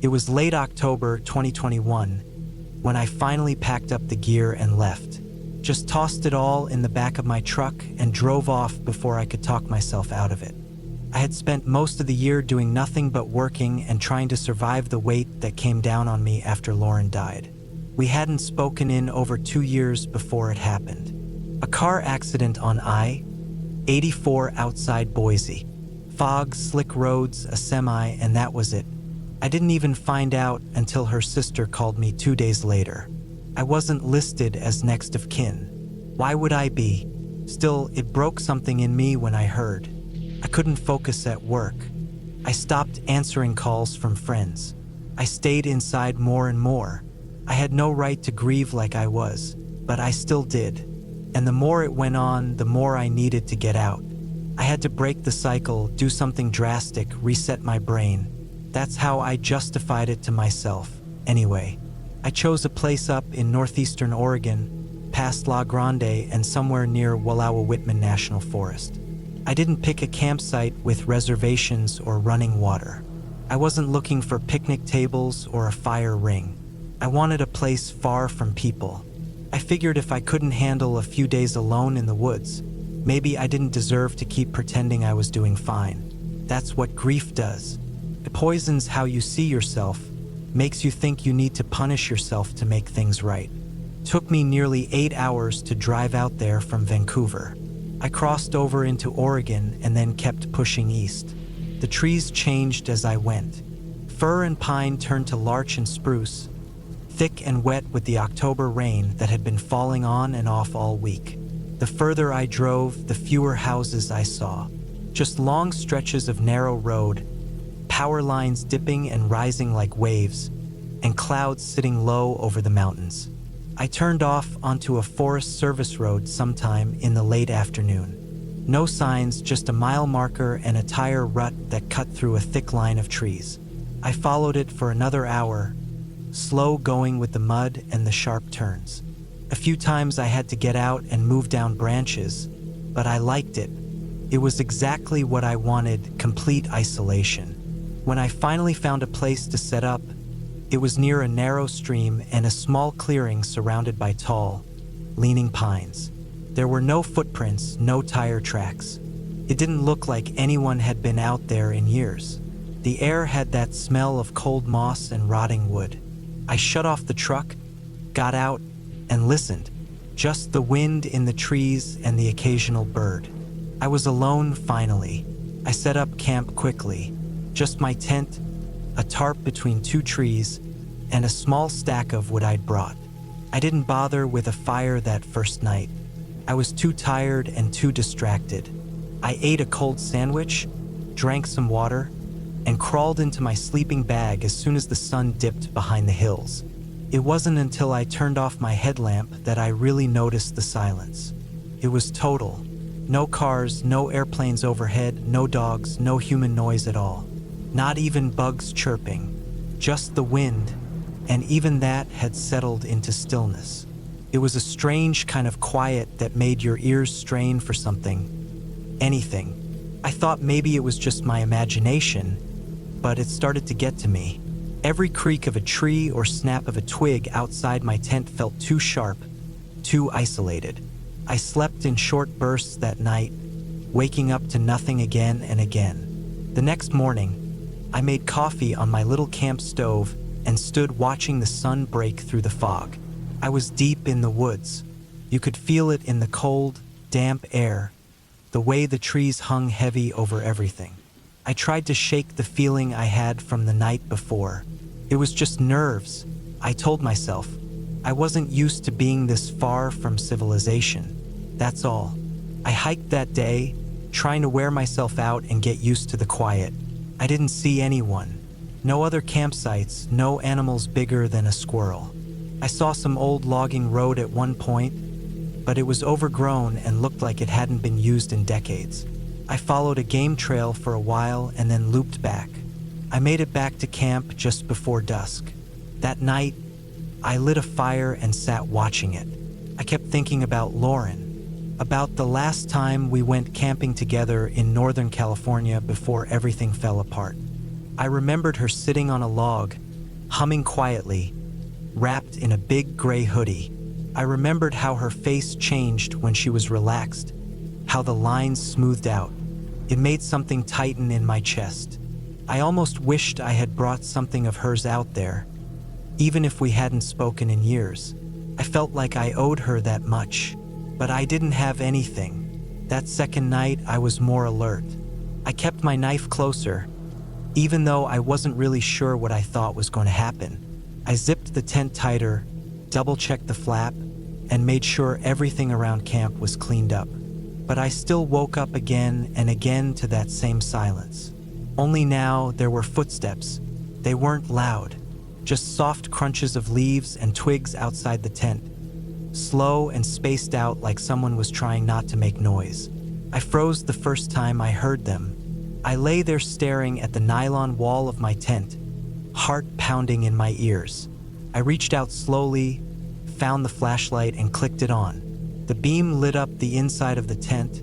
It was late October 2021 when I finally packed up the gear and left. Just tossed it all in the back of my truck and drove off before I could talk myself out of it. I had spent most of the year doing nothing but working and trying to survive the weight that came down on me after Lauren died. We hadn't spoken in over 2 years before it happened. A car accident on I-84 outside Boise. Fog, slick roads, a semi, and that was it. I didn't even find out until her sister called me 2 days later. I wasn't listed as next of kin. Why would I be? Still, it broke something in me when I heard. I couldn't focus at work. I stopped answering calls from friends. I stayed inside more and more. I had no right to grieve like I was, but I still did. And the more it went on, the more I needed to get out. I had to break the cycle, do something drastic, reset my brain. That's how I justified it to myself. Anyway, I chose a place up in northeastern Oregon, past La Grande and somewhere near Wallowa-Whitman National Forest. I didn't pick a campsite with reservations or running water. I wasn't looking for picnic tables or a fire ring. I wanted a place far from people. I figured if I couldn't handle a few days alone in the woods, maybe I didn't deserve to keep pretending I was doing fine. That's what grief does. It poisons how you see yourself, makes you think you need to punish yourself to make things right. Took me nearly 8 hours to drive out there from Vancouver. I crossed over into Oregon and then kept pushing east. The trees changed as I went. Fir and pine turned to larch and spruce, thick and wet with the October rain that had been falling on and off all week. The further I drove, the fewer houses I saw. Just long stretches of narrow road, power lines dipping and rising like waves, and clouds sitting low over the mountains. I turned off onto a Forest Service road sometime in the late afternoon. No signs, just a mile marker and a tire rut that cut through a thick line of trees. I followed it for another hour, slow going with the mud and the sharp turns. A few times I had to get out and move down branches, but I liked it. It was exactly what I wanted, complete isolation. When I finally found a place to set up, it was near a narrow stream and a small clearing surrounded by tall, leaning pines. There were no footprints, no tire tracks. It didn't look like anyone had been out there in years. The air had that smell of cold moss and rotting wood. I shut off the truck, got out, and listened. Just the wind in the trees and the occasional bird. I was alone finally. I set up camp quickly. Just my tent, a tarp between 2 trees, and a small stack of wood I'd brought. I didn't bother with a fire that first night. I was too tired and too distracted. I ate a cold sandwich, drank some water, and crawled into my sleeping bag as soon as the sun dipped behind the hills. It wasn't until I turned off my headlamp that I really noticed the silence. It was total. No cars, no airplanes overhead, no dogs, no human noise at all. Not even bugs chirping, just the wind, and even that had settled into stillness. It was a strange kind of quiet that made your ears strain for something, anything. I thought maybe it was just my imagination, but it started to get to me. Every creak of a tree or snap of a twig outside my tent felt too sharp, too isolated. I slept in short bursts that night, waking up to nothing again and again. The next morning, I made coffee on my little camp stove and stood watching the sun break through the fog. I was deep in the woods. You could feel it in the cold, damp air, the way the trees hung heavy over everything. I tried to shake the feeling I had from the night before. It was just nerves, I told myself. I wasn't used to being this far from civilization. That's all. I hiked that day, trying to wear myself out and get used to the quiet. I didn't see anyone. No other campsites, no animals bigger than a squirrel. I saw some old logging road at one point, but it was overgrown and looked like it hadn't been used in decades. I followed a game trail for a while and then looped back. I made it back to camp just before dusk. That night, I lit a fire and sat watching it. I kept thinking about Lauren, about the last time we went camping together in Northern California before everything fell apart. I remembered her sitting on a log, humming quietly, wrapped in a big gray hoodie. I remembered how her face changed when she was relaxed, how the lines smoothed out. It made something tighten in my chest. I almost wished I had brought something of hers out there, even if we hadn't spoken in years. I felt like I owed her that much, but I didn't have anything. That second night, I was more alert. I kept my knife closer, even though I wasn't really sure what I thought was going to happen. I zipped the tent tighter, double-checked the flap, and made sure everything around camp was cleaned up. But I still woke up again and again to that same silence. Only now there were footsteps. They weren't loud, just soft crunches of leaves and twigs outside the tent, slow and spaced out like someone was trying not to make noise. I froze the first time I heard them. I lay there staring at the nylon wall of my tent, heart pounding in my ears. I reached out slowly, found the flashlight and clicked it on. The beam lit up the inside of the tent,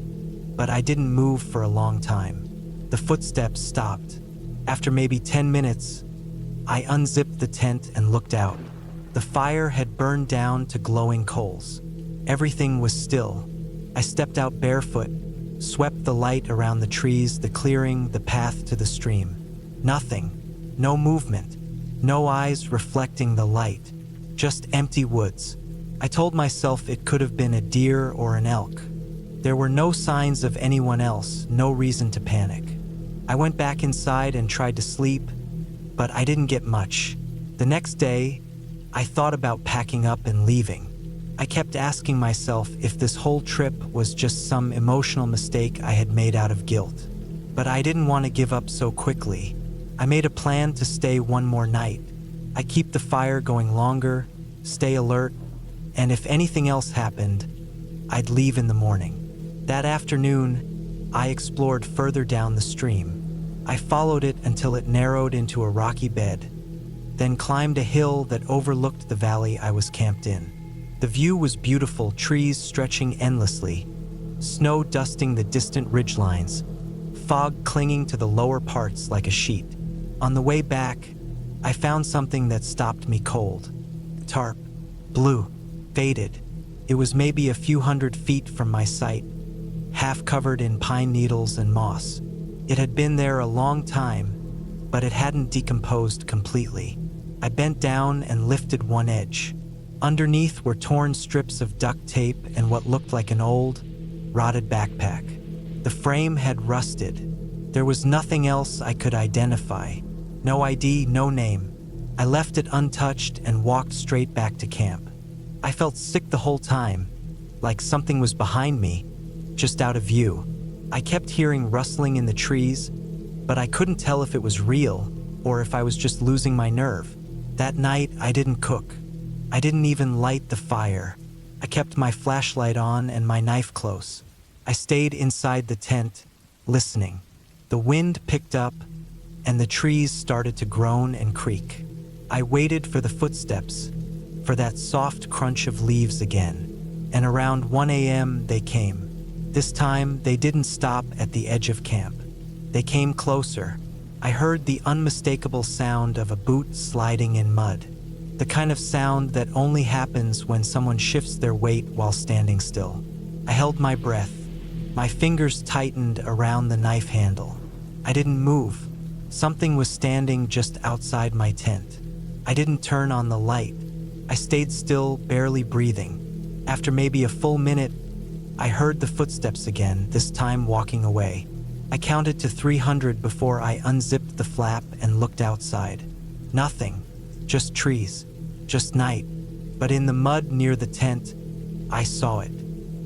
but I didn't move for a long time. The footsteps stopped. After maybe 10 minutes, I unzipped the tent and looked out. The fire had burned down to glowing coals. Everything was still. I stepped out barefoot, swept the light around the trees, the clearing, the path to the stream. Nothing. No movement. No eyes reflecting the light. Just empty woods. I told myself it could have been a deer or an elk. There were no signs of anyone else, no reason to panic. I went back inside and tried to sleep, but I didn't get much. The next day, I thought about packing up and leaving. I kept asking myself if this whole trip was just some emotional mistake I had made out of guilt. But I didn't want to give up so quickly. I made a plan to stay one more night. I keep the fire going longer, stay alert, and if anything else happened, I'd leave in the morning. That afternoon, I explored further down the stream. I followed it until it narrowed into a rocky bed, then climbed a hill that overlooked the valley I was camped in. The view was beautiful, trees stretching endlessly, snow dusting the distant ridgelines, fog clinging to the lower parts like a sheet. On the way back, I found something that stopped me cold. Tarp. Blue. Faded. It was maybe a few hundred feet from my site, half covered in pine needles and moss. It had been there a long time, but it hadn't decomposed completely. I bent down and lifted one edge. Underneath were torn strips of duct tape and what looked like an old, rotted backpack. The frame had rusted. There was nothing else I could identify. No ID, no name. I left it untouched and walked straight back to camp. I felt sick the whole time, like something was behind me, just out of view. I kept hearing rustling in the trees, but I couldn't tell if it was real or if I was just losing my nerve. That night, I didn't cook. I didn't even light the fire. I kept my flashlight on and my knife close. I stayed inside the tent, listening. The wind picked up, and the trees started to groan and creak. I waited for the footsteps, for that soft crunch of leaves again, and around 1 a.m. they came. This time, they didn't stop at the edge of camp. They came closer. I heard the unmistakable sound of a boot sliding in mud, the kind of sound that only happens when someone shifts their weight while standing still. I held my breath. My fingers tightened around the knife handle. I didn't move. Something was standing just outside my tent. I didn't turn on the light. I stayed still, barely breathing. After maybe a full minute, I heard the footsteps again, this time walking away. I counted to 300 before I unzipped the flap and looked outside. Nothing. Just trees. Just night. But in the mud near the tent, I saw it.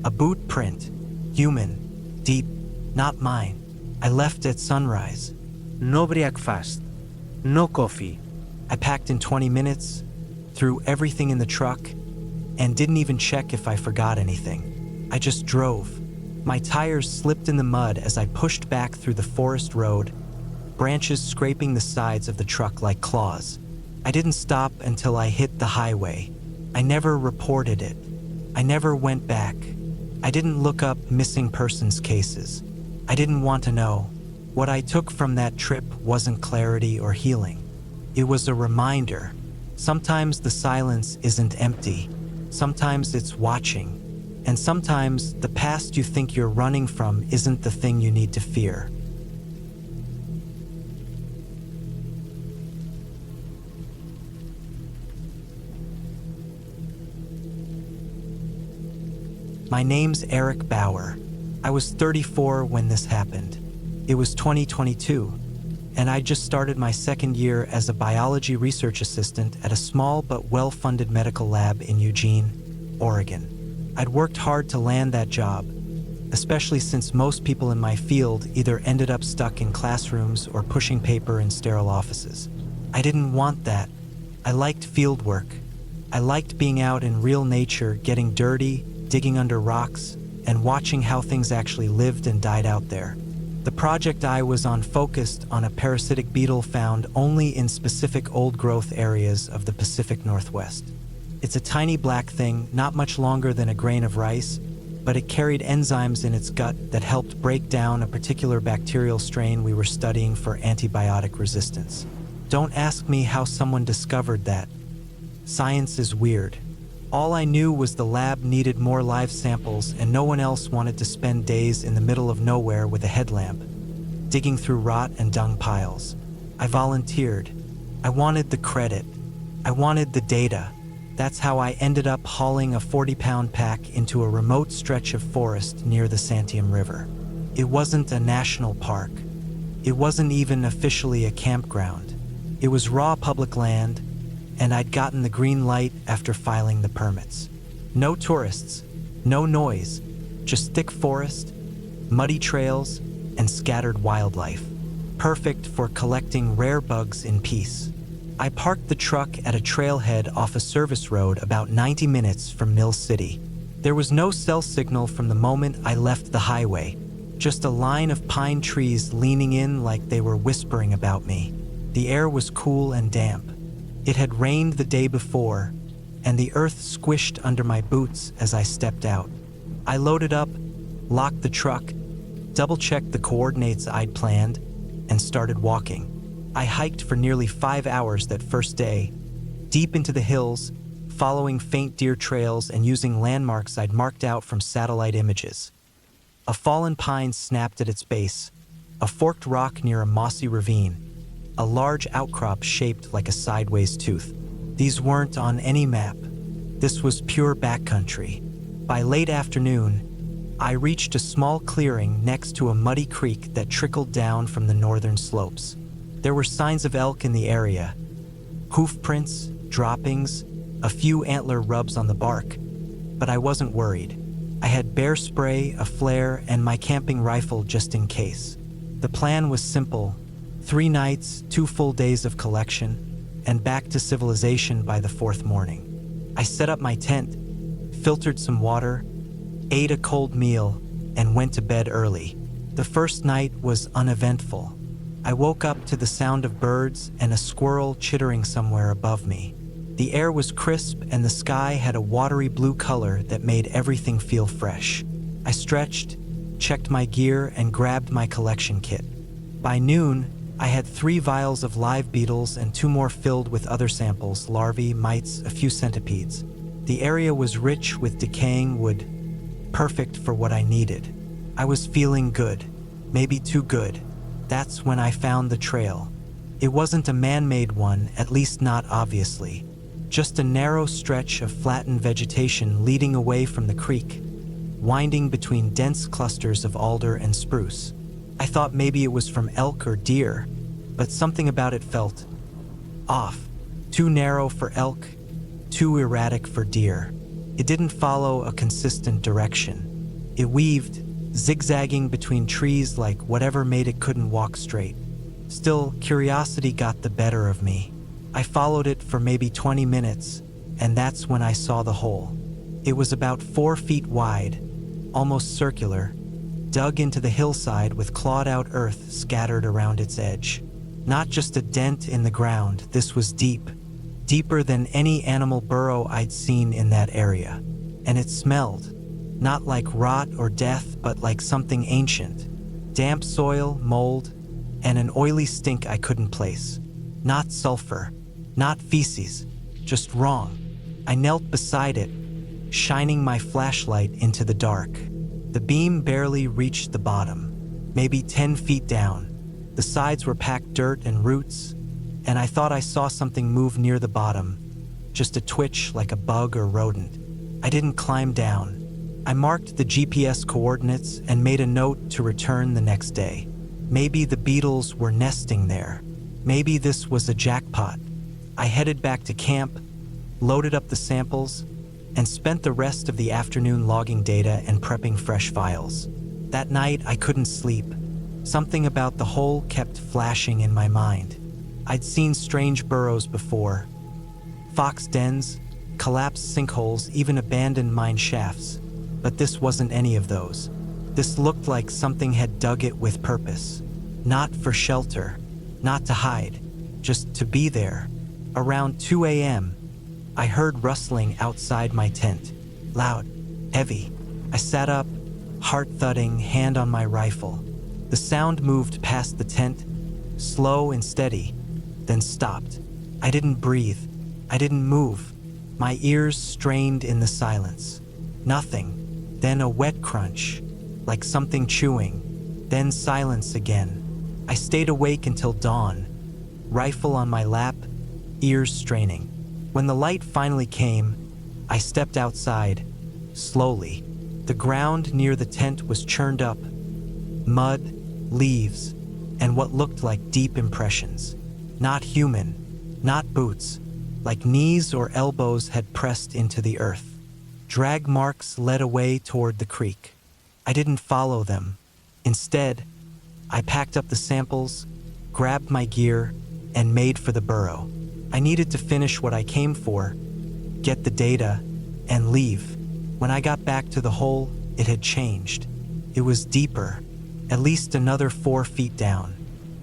A boot print. Human. Deep. Not mine. I left at sunrise. No breakfast. No coffee. I packed in 20 minutes, threw everything in the truck, and didn't even check if I forgot anything. I just drove. My tires slipped in the mud as I pushed back through the forest road, branches scraping the sides of the truck like claws. I didn't stop until I hit the highway. I never reported it. I never went back. I didn't look up missing persons cases. I didn't want to know. What I took from that trip wasn't clarity or healing. It was a reminder. Sometimes the silence isn't empty. Sometimes it's watching. And sometimes the past you think you're running from isn't the thing you need to fear. My name's Eric Bauer. I was 34 when this happened. It was 2022, and I just started my second year as a biology research assistant at a small but well-funded medical lab in Eugene, Oregon. I'd worked hard to land that job, especially since most people in my field either ended up stuck in classrooms or pushing paper in sterile offices. I didn't want that. I liked field work. I liked being out in real nature, getting dirty, digging under rocks, and watching how things actually lived and died out there. The project I was on focused on a parasitic beetle found only in specific old-growth areas of the Pacific Northwest. It's a tiny black thing, not much longer than a grain of rice, but it carried enzymes in its gut that helped break down a particular bacterial strain we were studying for antibiotic resistance. Don't ask me how someone discovered that. Science is weird. All I knew was the lab needed more live samples, and no one else wanted to spend days in the middle of nowhere with a headlamp, digging through rot and dung piles. I volunteered. I wanted the credit. I wanted the data. That's how I ended up hauling a 40-pound pack into a remote stretch of forest near the Santiam River. It wasn't a national park. It wasn't even officially a campground. It was raw public land, and I'd gotten the green light after filing the permits. No tourists, no noise, just thick forest, muddy trails, and scattered wildlife. Perfect for collecting rare bugs in peace. I parked the truck at a trailhead off a service road about 90 minutes from Mill City. There was no cell signal from the moment I left the highway, just a line of pine trees leaning in like they were whispering about me. The air was cool and damp. It had rained the day before, and the earth squished under my boots as I stepped out. I loaded up, locked the truck, double-checked the coordinates I'd planned, and started walking. I hiked for nearly 5 hours that first day, deep into the hills, following faint deer trails and using landmarks I'd marked out from satellite images. A fallen pine snapped at its base, a forked rock near a mossy ravine, a large outcrop shaped like a sideways tooth. These weren't on any map. This was pure backcountry. By late afternoon, I reached a small clearing next to a muddy creek that trickled down from the northern slopes. There were signs of elk in the area, hoof prints, droppings, a few antler rubs on the bark, but I wasn't worried. I had bear spray, a flare, and my camping rifle just in case. The plan was simple: 3 nights, 2 full days of collection, and back to civilization by the 4th morning. I set up my tent, filtered some water, ate a cold meal, and went to bed early. The first night was uneventful. I woke up to the sound of birds and a squirrel chittering somewhere above me. The air was crisp and the sky had a watery blue color that made everything feel fresh. I stretched, checked my gear, and grabbed my collection kit. By noon, I had 3 vials of live beetles and 2 more filled with other samples, larvae, mites, a few centipedes. The area was rich with decaying wood, perfect for what I needed. I was feeling good, maybe too good. That's when I found the trail. It wasn't a man-made one, at least not obviously. Just a narrow stretch of flattened vegetation leading away from the creek, winding between dense clusters of alder and spruce. I thought maybe it was from elk or deer, but something about it felt off. Too narrow for elk, too erratic for deer. It didn't follow a consistent direction. It weaved, zigzagging between trees like whatever made it couldn't walk straight. Still, curiosity got the better of me. I followed it for maybe 20 minutes, and that's when I saw the hole. It was about 4 feet wide, almost circular, dug into the hillside with clawed-out earth scattered around its edge. Not just a dent in the ground, this was deep, deeper than any animal burrow I'd seen in that area. And it smelled, not like rot or death, but like something ancient. Damp soil, mold, and an oily stink I couldn't place. Not sulfur, not feces, just wrong. I knelt beside it, shining my flashlight into the dark. The beam barely reached the bottom, maybe 10 feet down. The sides were packed dirt and roots, and I thought I saw something move near the bottom, just a twitch like a bug or rodent. I didn't climb down. I marked the GPS coordinates and made a note to return the next day. Maybe the beetles were nesting there. Maybe this was a jackpot. I headed back to camp, loaded up the samples, and spent the rest of the afternoon logging data and prepping fresh files. That night, I couldn't sleep. Something about the hole kept flashing in my mind. I'd seen strange burrows before. Fox dens, collapsed sinkholes, even abandoned mine shafts. But this wasn't any of those. This looked like something had dug it with purpose. Not for shelter, not to hide, just to be there. Around 2 a.m., I heard rustling outside my tent. Loud, heavy. I sat up, heart thudding, hand on my rifle. The sound moved past the tent, slow and steady, then stopped. I didn't breathe. I didn't move. My ears strained in the silence. Nothing. Then a wet crunch, like something chewing. Then silence again. I stayed awake until dawn, rifle on my lap, ears straining. When the light finally came, I stepped outside, slowly. The ground near the tent was churned up. Mud, leaves, and what looked like deep impressions. Not human, not boots, like knees or elbows had pressed into the earth. Drag marks led away toward the creek. I didn't follow them. Instead, I packed up the samples, grabbed my gear, and made for the burrow. I needed to finish what I came for, get the data, and leave. When I got back to the hole, it had changed. It was deeper, at least another 4 feet down.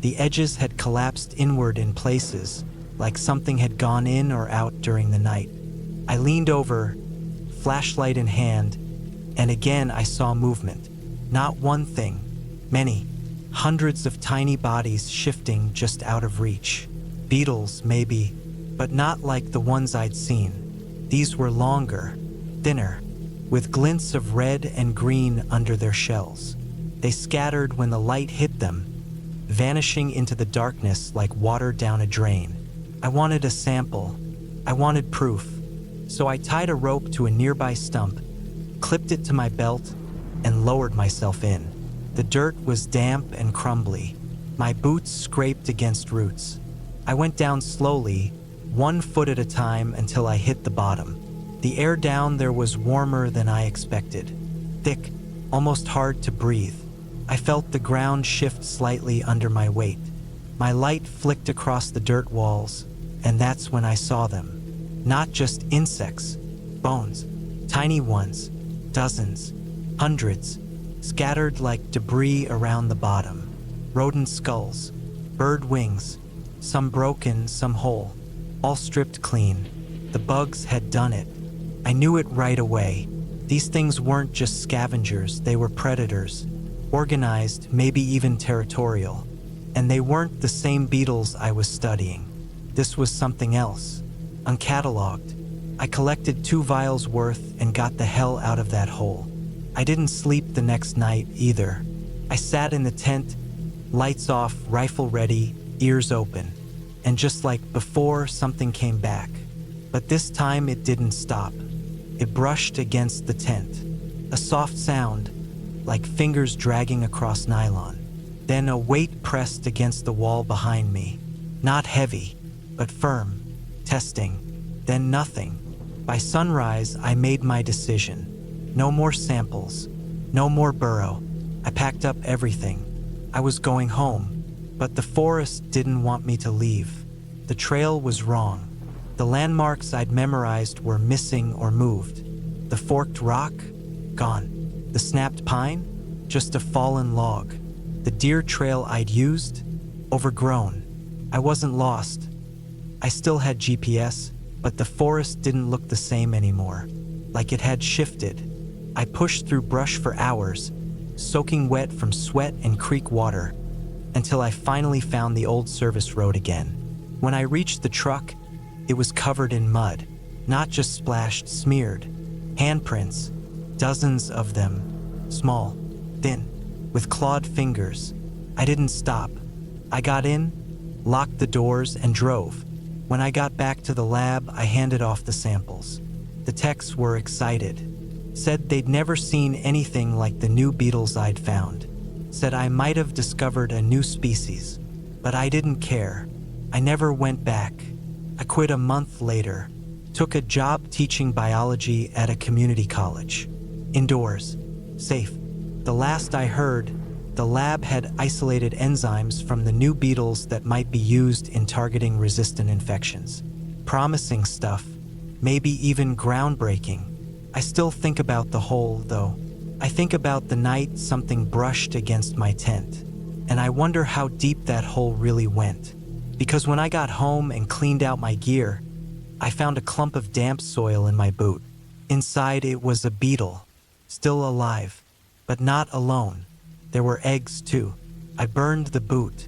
The edges had collapsed inward in places, like something had gone in or out during the night. I leaned over, flashlight in hand, and again I saw movement. Not one thing, many. Hundreds of tiny bodies shifting just out of reach. Beetles, maybe, but not like the ones I'd seen. These were longer, thinner, with glints of red and green under their shells. They scattered when the light hit them, vanishing into the darkness like water down a drain. I wanted a sample. I wanted proof. So I tied a rope to a nearby stump, clipped it to my belt, and lowered myself in. The dirt was damp and crumbly. My boots scraped against roots. I went down slowly, 1 foot at a time until I hit the bottom. The air down there was warmer than I expected. Thick, almost hard to breathe. I felt the ground shift slightly under my weight. My light flicked across the dirt walls, and that's when I saw them. Not just insects, bones, tiny ones, dozens, hundreds, scattered like debris around the bottom. Rodent skulls, bird wings, some broken, some whole, all stripped clean. The bugs had done it. I knew it right away. These things weren't just scavengers, they were predators. Organized, maybe even territorial. And they weren't the same beetles I was studying. This was something else, uncatalogued. I collected 2 vials worth and got the hell out of that hole. I didn't sleep the next night either. I sat in the tent, lights off, rifle ready, ears open. And just like before, something came back. But this time it didn't stop. It brushed against the tent. A soft sound, like fingers dragging across nylon. Then a weight pressed against the wall behind me. Not heavy, but firm. Testing. Then nothing. By sunrise, I made my decision. No more samples. No more burrow. I packed up everything. I was going home, but the forest didn't want me to leave. The trail was wrong. The landmarks I'd memorized were missing or moved. The forked rock? Gone. The snapped pine? Just a fallen log. The deer trail I'd used? Overgrown. I wasn't lost. I still had GPS, but the forest didn't look the same anymore. Like it had shifted. I pushed through brush for hours, soaking wet from sweat and creek water, until I finally found the old service road again. When I reached the truck, it was covered in mud, not just splashed, smeared. Handprints, dozens of them, small, thin, with clawed fingers. I didn't stop. I got in, locked the doors, and drove. When I got back to the lab, I handed off the samples. The techs were excited. Said they'd never seen anything like the new beetles I'd found. Said I might have discovered a new species. But I didn't care. I never went back. I quit a month later. Took a job teaching biology at a community college. Indoors. Safe. The last I heard, the lab had isolated enzymes from the new beetles that might be used in targeting resistant infections. Promising stuff. Maybe even groundbreaking. I still think about the hole, though. I think about the night something brushed against my tent. And I wonder how deep that hole really went. Because when I got home and cleaned out my gear, I found a clump of damp soil in my boot. Inside it was a beetle, still alive, but not alone. There were eggs too. I burned the boot.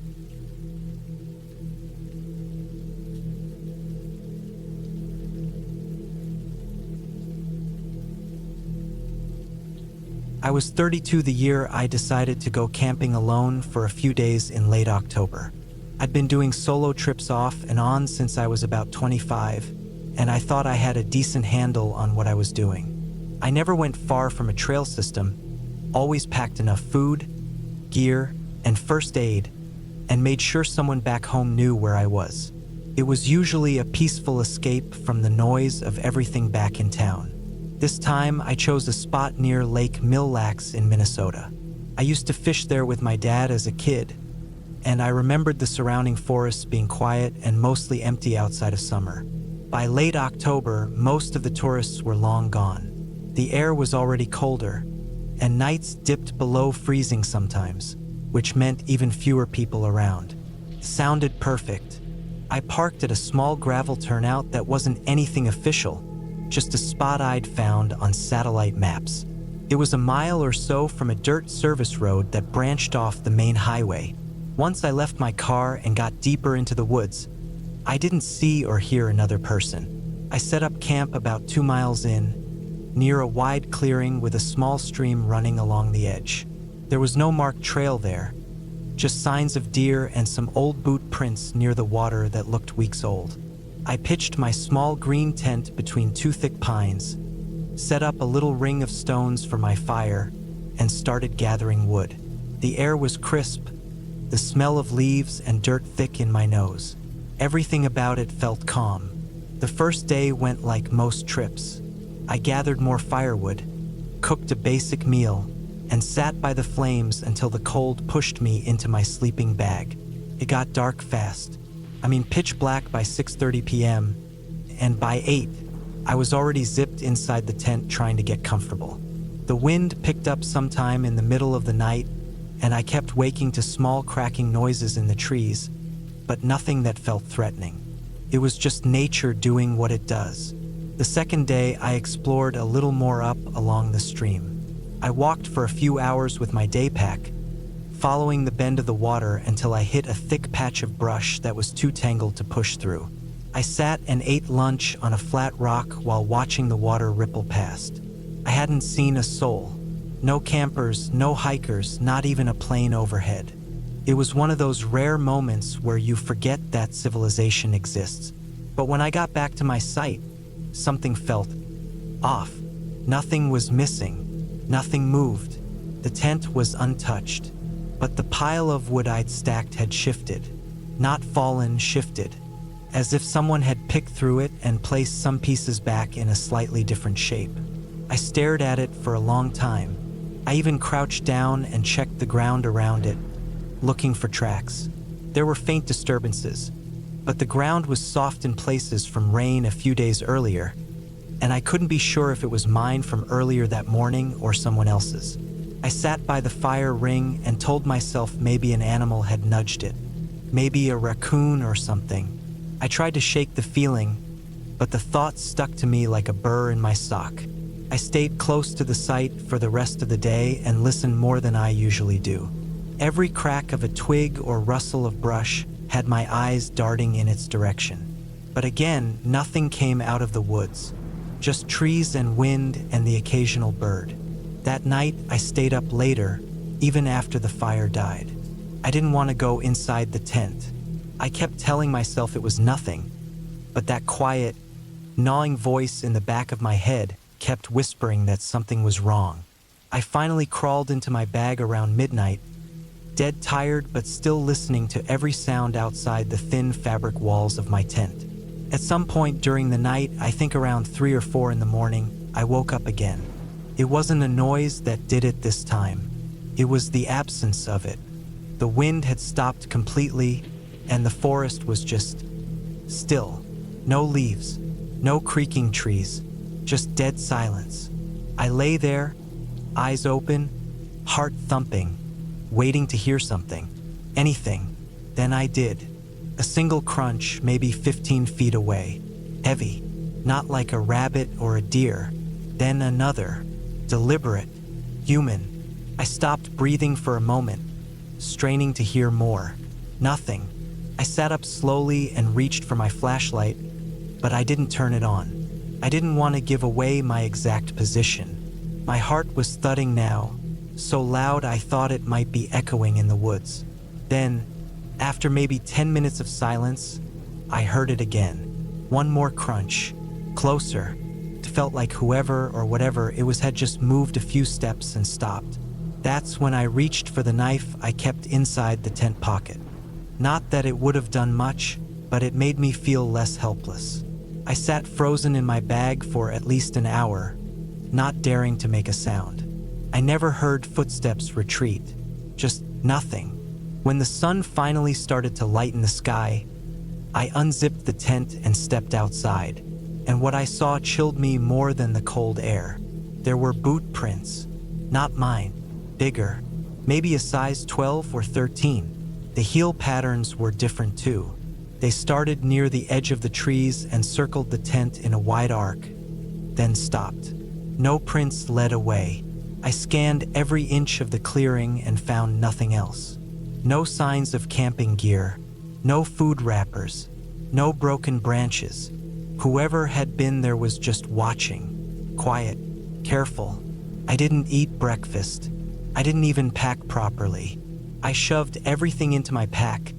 I was 32 the year I decided to go camping alone for a few days in late October. I'd been doing solo trips off and on since I was about 25, and I thought I had a decent handle on what I was doing. I never went far from a trail system, always packed enough food, gear, and first aid, and made sure someone back home knew where I was. It was usually a peaceful escape from the noise of everything back in town. This time, I chose a spot near Lake Milax in Minnesota. I used to fish there with my dad as a kid, and I remembered the surrounding forests being quiet and mostly empty outside of summer. By late October, most of the tourists were long gone. The air was already colder, and nights dipped below freezing sometimes, which meant even fewer people around. Sounded perfect. I parked at a small gravel turnout that wasn't anything official, just a spot I'd found on satellite maps. It was a mile or so from a dirt service road that branched off the main highway. Once I left my car and got deeper into the woods, I didn't see or hear another person. I set up camp about 2 miles in, near a wide clearing with a small stream running along the edge. There was no marked trail there, just signs of deer and some old boot prints near the water that looked weeks old. I pitched my small green tent between 2 thick pines, set up a little ring of stones for my fire, and started gathering wood. The air was crisp, the smell of leaves and dirt thick in my nose. Everything about it felt calm. The first day went like most trips. I gathered more firewood, cooked a basic meal, and sat by the flames until the cold pushed me into my sleeping bag. It got dark fast. Pitch black by 6:30 p.m., and by 8, I was already zipped inside the tent trying to get comfortable. The wind picked up sometime in the middle of the night, and I kept waking to small cracking noises in the trees, but nothing that felt threatening. It was just nature doing what it does. The second day, I explored a little more up along the stream. I walked for a few hours with my day pack, following the bend of the water until I hit a thick patch of brush that was too tangled to push through. I sat and ate lunch on a flat rock while watching the water ripple past. I hadn't seen a soul. No campers, no hikers, not even a plane overhead. It was one of those rare moments where you forget that civilization exists. But when I got back to my site, something felt off. Nothing was missing. Nothing moved. The tent was untouched. But the pile of wood I'd stacked had shifted. Not fallen, shifted. As if someone had picked through it and placed some pieces back in a slightly different shape. I stared at it for a long time. I even crouched down and checked the ground around it, looking for tracks. There were faint disturbances, but the ground was soft in places from rain a few days earlier, and I couldn't be sure if it was mine from earlier that morning or someone else's. I sat by the fire ring and told myself maybe an animal had nudged it, maybe a raccoon or something. I tried to shake the feeling, but the thought stuck to me like a burr in my sock. I stayed close to the site for the rest of the day and listened more than I usually do. Every crack of a twig or rustle of brush had my eyes darting in its direction. But again, nothing came out of the woods, just trees and wind and the occasional bird. That night, I stayed up later, even after the fire died. I didn't want to go inside the tent. I kept telling myself it was nothing, but that quiet, gnawing voice in the back of my head kept whispering that something was wrong. I finally crawled into my bag around midnight, dead tired but still listening to every sound outside the thin fabric walls of my tent. At some point during the night, I think around 3 or 4 in the morning, I woke up again. It wasn't a noise that did it this time. It was the absence of it. The wind had stopped completely, and the forest was just still. No leaves, no creaking trees, just dead silence. I lay there, eyes open, heart thumping, waiting to hear something, anything. Then I did. A single crunch, maybe 15 feet away, heavy, not like a rabbit or a deer. Then another, deliberate, human. I stopped breathing for a moment, straining to hear more. Nothing. I sat up slowly and reached for my flashlight, but I didn't turn it on. I didn't want to give away my exact position. My heart was thudding now, so loud I thought it might be echoing in the woods. Then, after maybe 10 minutes of silence, I heard it again. One more crunch, closer. It felt like whoever or whatever it was had just moved a few steps and stopped. That's when I reached for the knife I kept inside the tent pocket. Not that it would have done much, but it made me feel less helpless. I sat frozen in my bag for at least an hour, not daring to make a sound. I never heard footsteps retreat, just nothing. When the sun finally started to lighten the sky, I unzipped the tent and stepped outside, and what I saw chilled me more than the cold air. There were boot prints, not mine, bigger, maybe a size 12 or 13. The heel patterns were different too. They started near the edge of the trees and circled the tent in a wide arc, then stopped. No prints led away. I scanned every inch of the clearing and found nothing else. No signs of camping gear, no food wrappers, no broken branches. Whoever had been there was just watching, quiet, careful. I didn't eat breakfast. I didn't even pack properly. I shoved everything into my pack,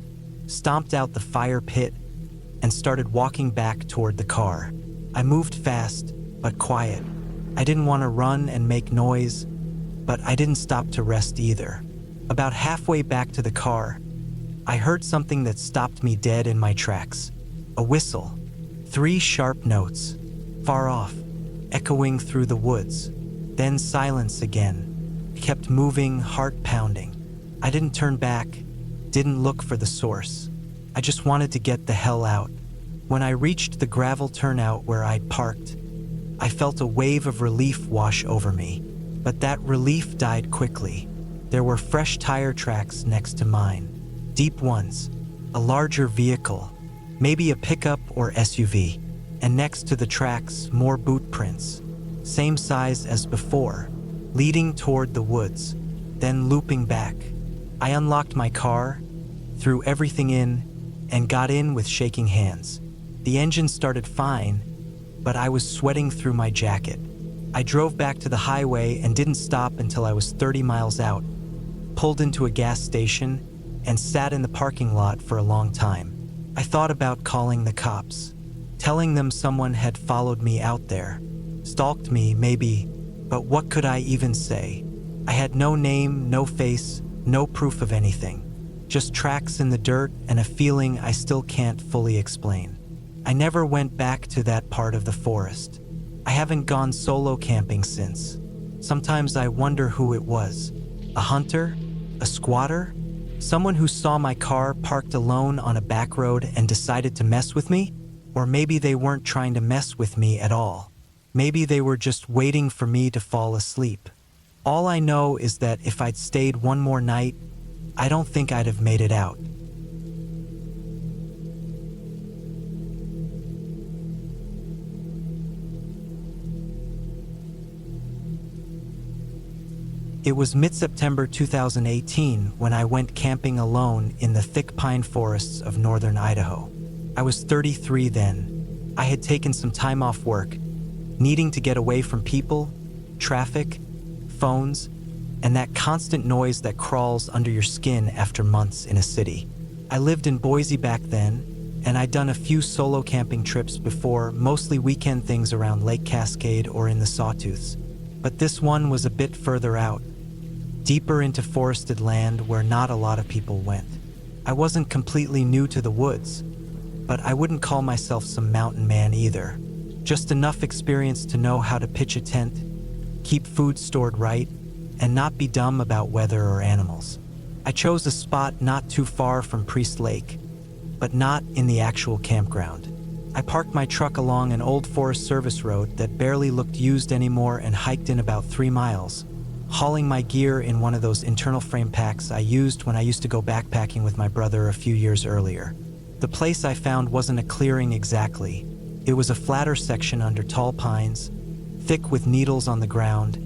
stomped out the fire pit, and started walking back toward the car. I moved fast, but quiet. I didn't want to run and make noise, but I didn't stop to rest either. About halfway back to the car, I heard something that stopped me dead in my tracks. A whistle. 3 sharp notes, far off, echoing through the woods. Then silence again. It kept moving, heart pounding. I didn't turn back, didn't look for the source. I just wanted to get the hell out. When I reached the gravel turnout where I'd parked, I felt a wave of relief wash over me. But that relief died quickly. There were fresh tire tracks next to mine, deep ones, a larger vehicle, maybe a pickup or SUV, and next to the tracks, more boot prints, same size as before, leading toward the woods, then looping back. I unlocked my car, threw everything in, and got in with shaking hands. The engine started fine, but I was sweating through my jacket. I drove back to the highway and didn't stop until I was 30 miles out, pulled into a gas station, and sat in the parking lot for a long time. I thought about calling the cops, telling them someone had followed me out there, stalked me maybe, but what could I even say? I had no name, no face, no proof of anything, just tracks in the dirt and a feeling I still can't fully explain. I never went back to that part of the forest. I haven't gone solo camping since. Sometimes I wonder who it was. A hunter? A squatter? Someone who saw my car parked alone on a back road and decided to mess with me? Or maybe they weren't trying to mess with me at all. Maybe they were just waiting for me to fall asleep. All I know is that if I'd stayed one more night, I don't think I'd have made it out. It was mid-September 2018 when I went camping alone in the thick pine forests of northern Idaho. I was 33 then. I had taken some time off work, needing to get away from people, traffic, phones, and that constant noise that crawls under your skin after months in a city. I lived in Boise back then, and I'd done a few solo camping trips before, mostly weekend things around Lake Cascade or in the Sawtooths. But this one was a bit further out, deeper into forested land where not a lot of people went. I wasn't completely new to the woods, but I wouldn't call myself some mountain man either. Just enough experience to know how to pitch a tent, keep food stored right, and not be dumb about weather or animals. I chose a spot not too far from Priest Lake, but not in the actual campground. I parked my truck along an old Forest Service road that barely looked used anymore and hiked in about 3 miles, hauling my gear in one of those internal frame packs I used when I used to go backpacking with my brother a few years earlier. The place I found wasn't a clearing exactly. It was a flatter section under tall pines, thick with needles on the ground,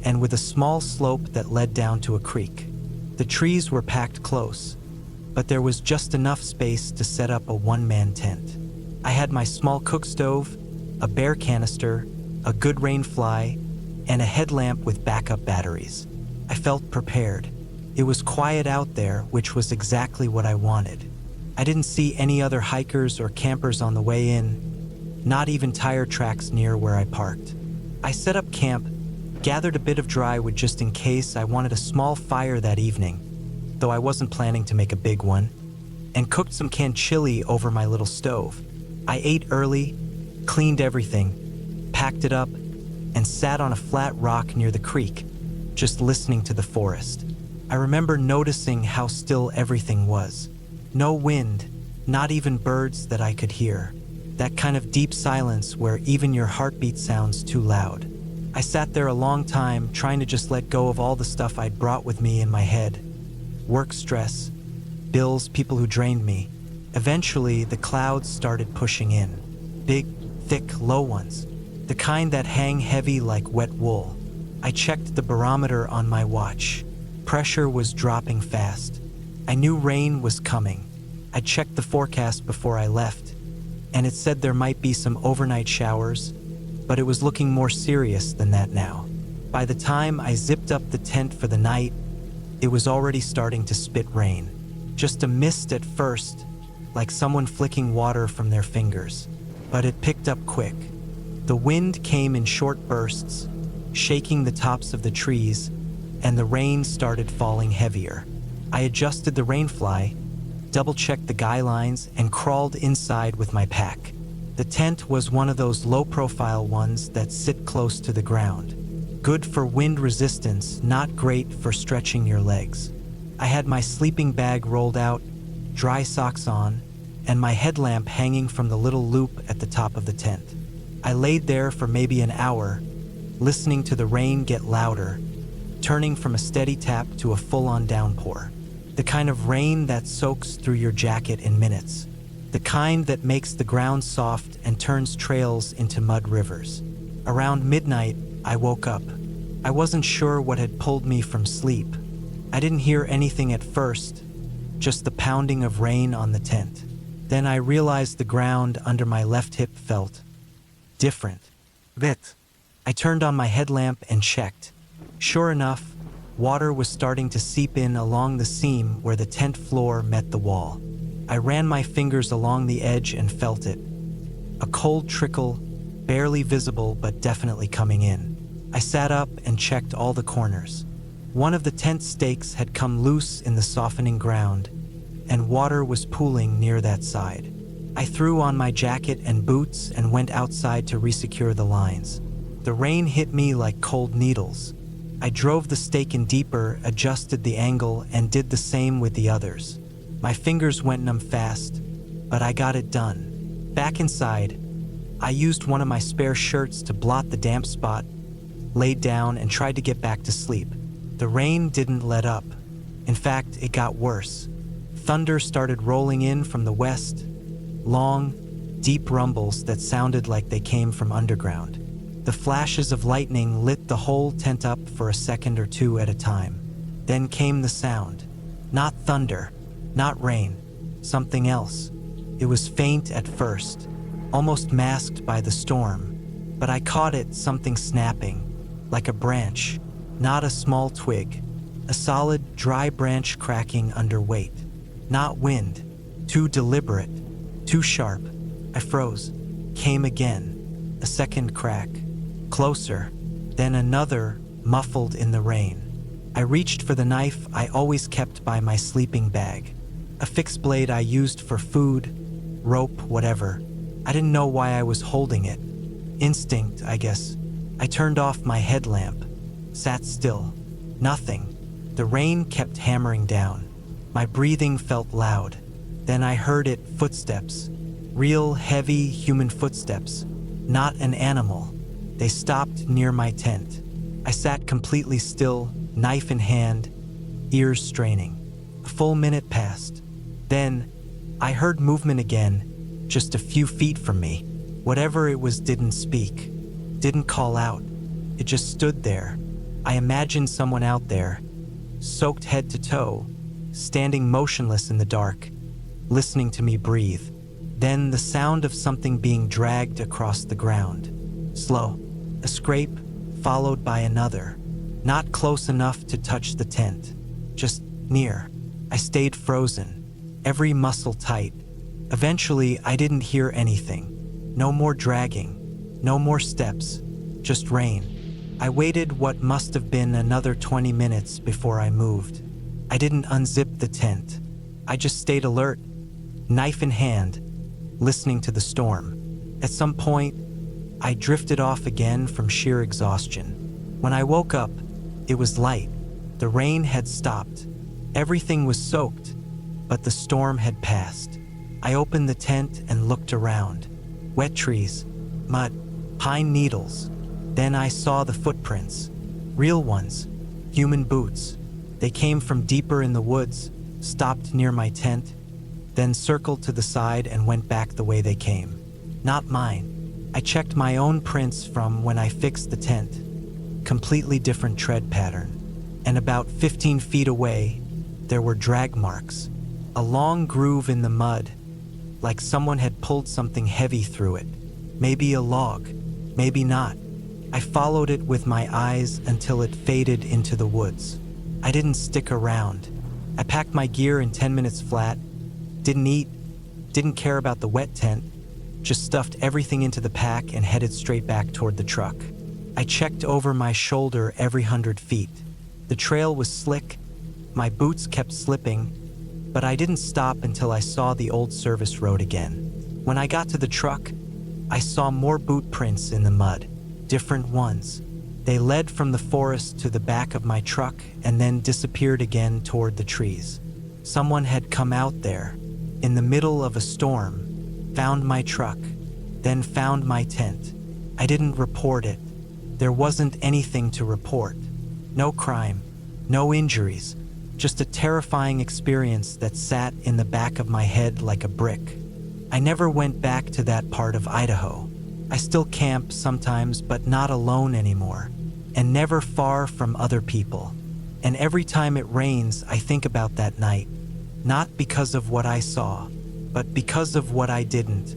and with a small slope that led down to a creek. The trees were packed close, but there was just enough space to set up a one-man tent. I had my small cook stove, a bear canister, a good rain fly, and a headlamp with backup batteries. I felt prepared. It was quiet out there, which was exactly what I wanted. I didn't see any other hikers or campers on the way in, not even tire tracks near where I parked. I set up camp, gathered a bit of dry wood just in case I wanted a small fire that evening, though I wasn't planning to make a big one, and cooked some canned chili over my little stove. I ate early, cleaned everything, packed it up, and sat on a flat rock near the creek, just listening to the forest. I remember noticing how still everything was. No wind, not even birds that I could hear. That kind of deep silence where even your heartbeat sounds too loud. I sat there a long time trying to just let go of all the stuff I'd brought with me in my head. Work stress, bills, people who drained me. Eventually, the clouds started pushing in. Big, thick, low ones. The kind that hang heavy like wet wool. I checked the barometer on my watch. Pressure was dropping fast. I knew rain was coming. I checked the forecast before I left, and it said there might be some overnight showers, but it was looking more serious than that now. By the time I zipped up the tent for the night, it was already starting to spit rain. Just a mist at first, like someone flicking water from their fingers. But it picked up quick. The wind came in short bursts, shaking the tops of the trees, and the rain started falling heavier. I adjusted the rainfly, double-checked the guy lines, and crawled inside with my pack. The tent was one of those low-profile ones that sit close to the ground. Good for wind resistance, not great for stretching your legs. I had my sleeping bag rolled out, dry socks on, and my headlamp hanging from the little loop at the top of the tent. I laid there for maybe an hour, listening to the rain get louder, turning from a steady tap to a full-on downpour. The kind of rain that soaks through your jacket in minutes. The kind that makes the ground soft and turns trails into mud rivers. Around midnight, I woke up. I wasn't sure what had pulled me from sleep. I didn't hear anything at first, just the pounding of rain on the tent. Then I realized the ground under my left hip felt different. Vet. I turned on my headlamp and checked. Sure enough, water was starting to seep in along the seam where the tent floor met the wall. I ran my fingers along the edge and felt it. A cold trickle, barely visible but definitely coming in. I sat up and checked all the corners. One of the tent stakes had come loose in the softening ground, and water was pooling near that side. I threw on my jacket and boots and went outside to resecure the lines. The rain hit me like cold needles. I drove the stake in deeper, adjusted the angle, and did the same with the others. My fingers went numb fast, but I got it done. Back inside, I used one of my spare shirts to blot the damp spot, laid down, and tried to get back to sleep. The rain didn't let up. In fact, it got worse. Thunder started rolling in from the west, long, deep rumbles that sounded like they came from underground. The flashes of lightning lit the whole tent up for a second or two at a time. Then came the sound. Not thunder, not rain, something else. It was faint at first, almost masked by the storm, but I caught it, something snapping, like a branch, not a small twig, a solid, dry branch cracking under weight. Not wind, too deliberate, too sharp. I froze. Came again, a second crack, closer, then another, muffled in the rain. I reached for the knife I always kept by my sleeping bag, a fixed blade I used for food, rope, whatever. I didn't know why I was holding it. Instinct, I guess. I turned off my headlamp, sat still. Nothing. The rain kept hammering down. My breathing felt loud. Then I heard it, footsteps. Real, heavy, human footsteps. Not an animal. They stopped near my tent. I sat completely still, knife in hand, ears straining. A full minute passed. Then, I heard movement again, just a few feet from me. Whatever it was didn't speak, didn't call out. It just stood there. I imagined someone out there, soaked head to toe, standing motionless in the dark, listening to me breathe. Then the sound of something being dragged across the ground. Slow, a scrape, followed by another. Not close enough to touch the tent, just near. I stayed frozen, every muscle tight. Eventually, I didn't hear anything. No more dragging, no more steps, just rain. I waited what must have been another 20 minutes before I moved. I didn't unzip the tent. I just stayed alert, knife in hand, listening to the storm. At some point, I drifted off again from sheer exhaustion. When I woke up, it was light. The rain had stopped. Everything was soaked, but the storm had passed. I opened the tent and looked around. Wet trees, mud, pine needles. Then I saw the footprints. Real ones, human boots. They came from deeper in the woods, stopped near my tent, then circled to the side and went back the way they came. Not mine. I checked my own prints from when I fixed the tent. Completely different tread pattern. And about 15 feet away, there were drag marks. A long groove in the mud, like someone had pulled something heavy through it. Maybe a log, maybe not. I followed it with my eyes until it faded into the woods. I didn't stick around. I packed my gear in 10 minutes flat, didn't eat, didn't care about the wet tent, just stuffed everything into the pack and headed straight back toward the truck. I checked over my shoulder every 100 feet. The trail was slick, my boots kept slipping, but I didn't stop until I saw the old service road again. When I got to the truck, I saw more boot prints in the mud, different ones. They led from the forest to the back of my truck and then disappeared again toward the trees. Someone had come out there, in the middle of a storm, found my truck, then found my tent. I didn't report it. There wasn't anything to report. No crime, no injuries, just a terrifying experience that sat in the back of my head like a brick. I never went back to that part of Idaho. I still camp sometimes, but not alone anymore, and never far from other people. And every time it rains, I think about that night, not because of what I saw, but because of what I didn't.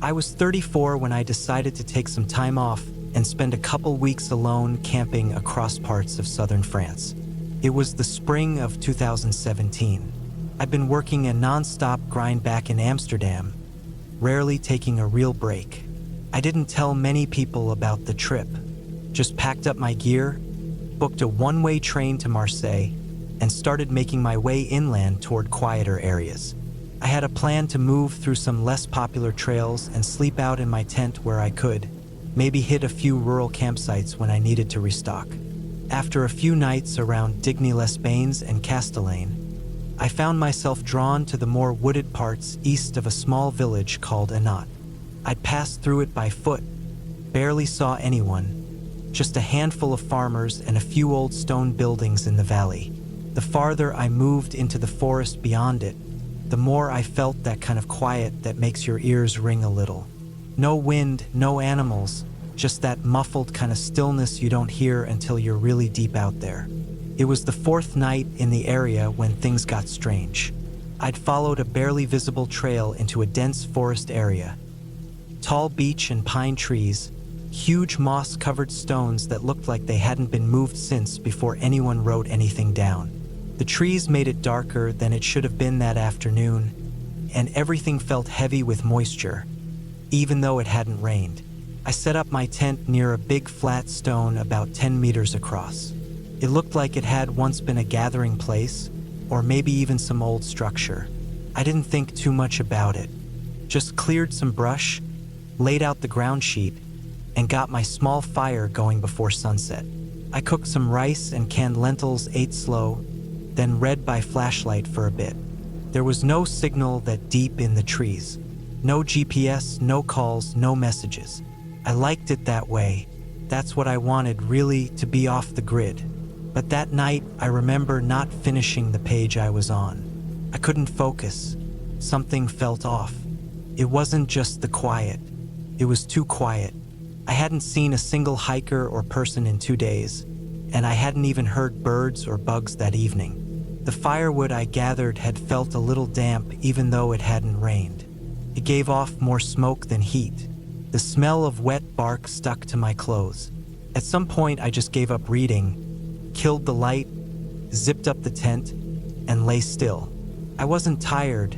I was 34 when I decided to take some time off and spend a couple weeks alone camping across parts of southern France. It was the spring of 2017. I'd been working a non-stop grind back in Amsterdam, rarely taking a real break. I didn't tell many people about the trip, just packed up my gear, booked a one-way train to Marseille, and started making my way inland toward quieter areas. I had a plan to move through some less popular trails and sleep out in my tent where I could, maybe hit a few rural campsites when I needed to restock. After a few nights around Digny-les-Bains and Castellane, I found myself drawn to the more wooded parts east of a small village called Anat. I'd passed through it by foot, barely saw anyone, just a handful of farmers and a few old stone buildings in the valley. The farther I moved into the forest beyond it, the more I felt that kind of quiet that makes your ears ring a little. No wind, no animals, just that muffled kind of stillness you don't hear until you're really deep out there. It was the fourth night in the area when things got strange. I'd followed a barely visible trail into a dense forest area. Tall beech and pine trees, huge moss-covered stones that looked like they hadn't been moved since before anyone wrote anything down. The trees made it darker than it should have been that afternoon, and everything felt heavy with moisture, even though it hadn't rained. I set up my tent near a big flat stone about 10 meters across. It looked like it had once been a gathering place, or maybe even some old structure. I didn't think too much about it. Just cleared some brush, laid out the ground sheet, and got my small fire going before sunset. I cooked some rice and canned lentils, ate slow, then read by flashlight for a bit. There was no signal that deep in the trees. No GPS, no calls, no messages. I liked it that way. That's what I wanted, really, to be off the grid. But that night, I remember not finishing the page I was on. I couldn't focus. Something felt off. It wasn't just the quiet. It was too quiet. I hadn't seen a single hiker or person in 2 days, and I hadn't even heard birds or bugs that evening. The firewood I gathered had felt a little damp even though it hadn't rained. It gave off more smoke than heat. The smell of wet bark stuck to my clothes. At some point, I just gave up reading, killed the light, zipped up the tent, and lay still. I wasn't tired,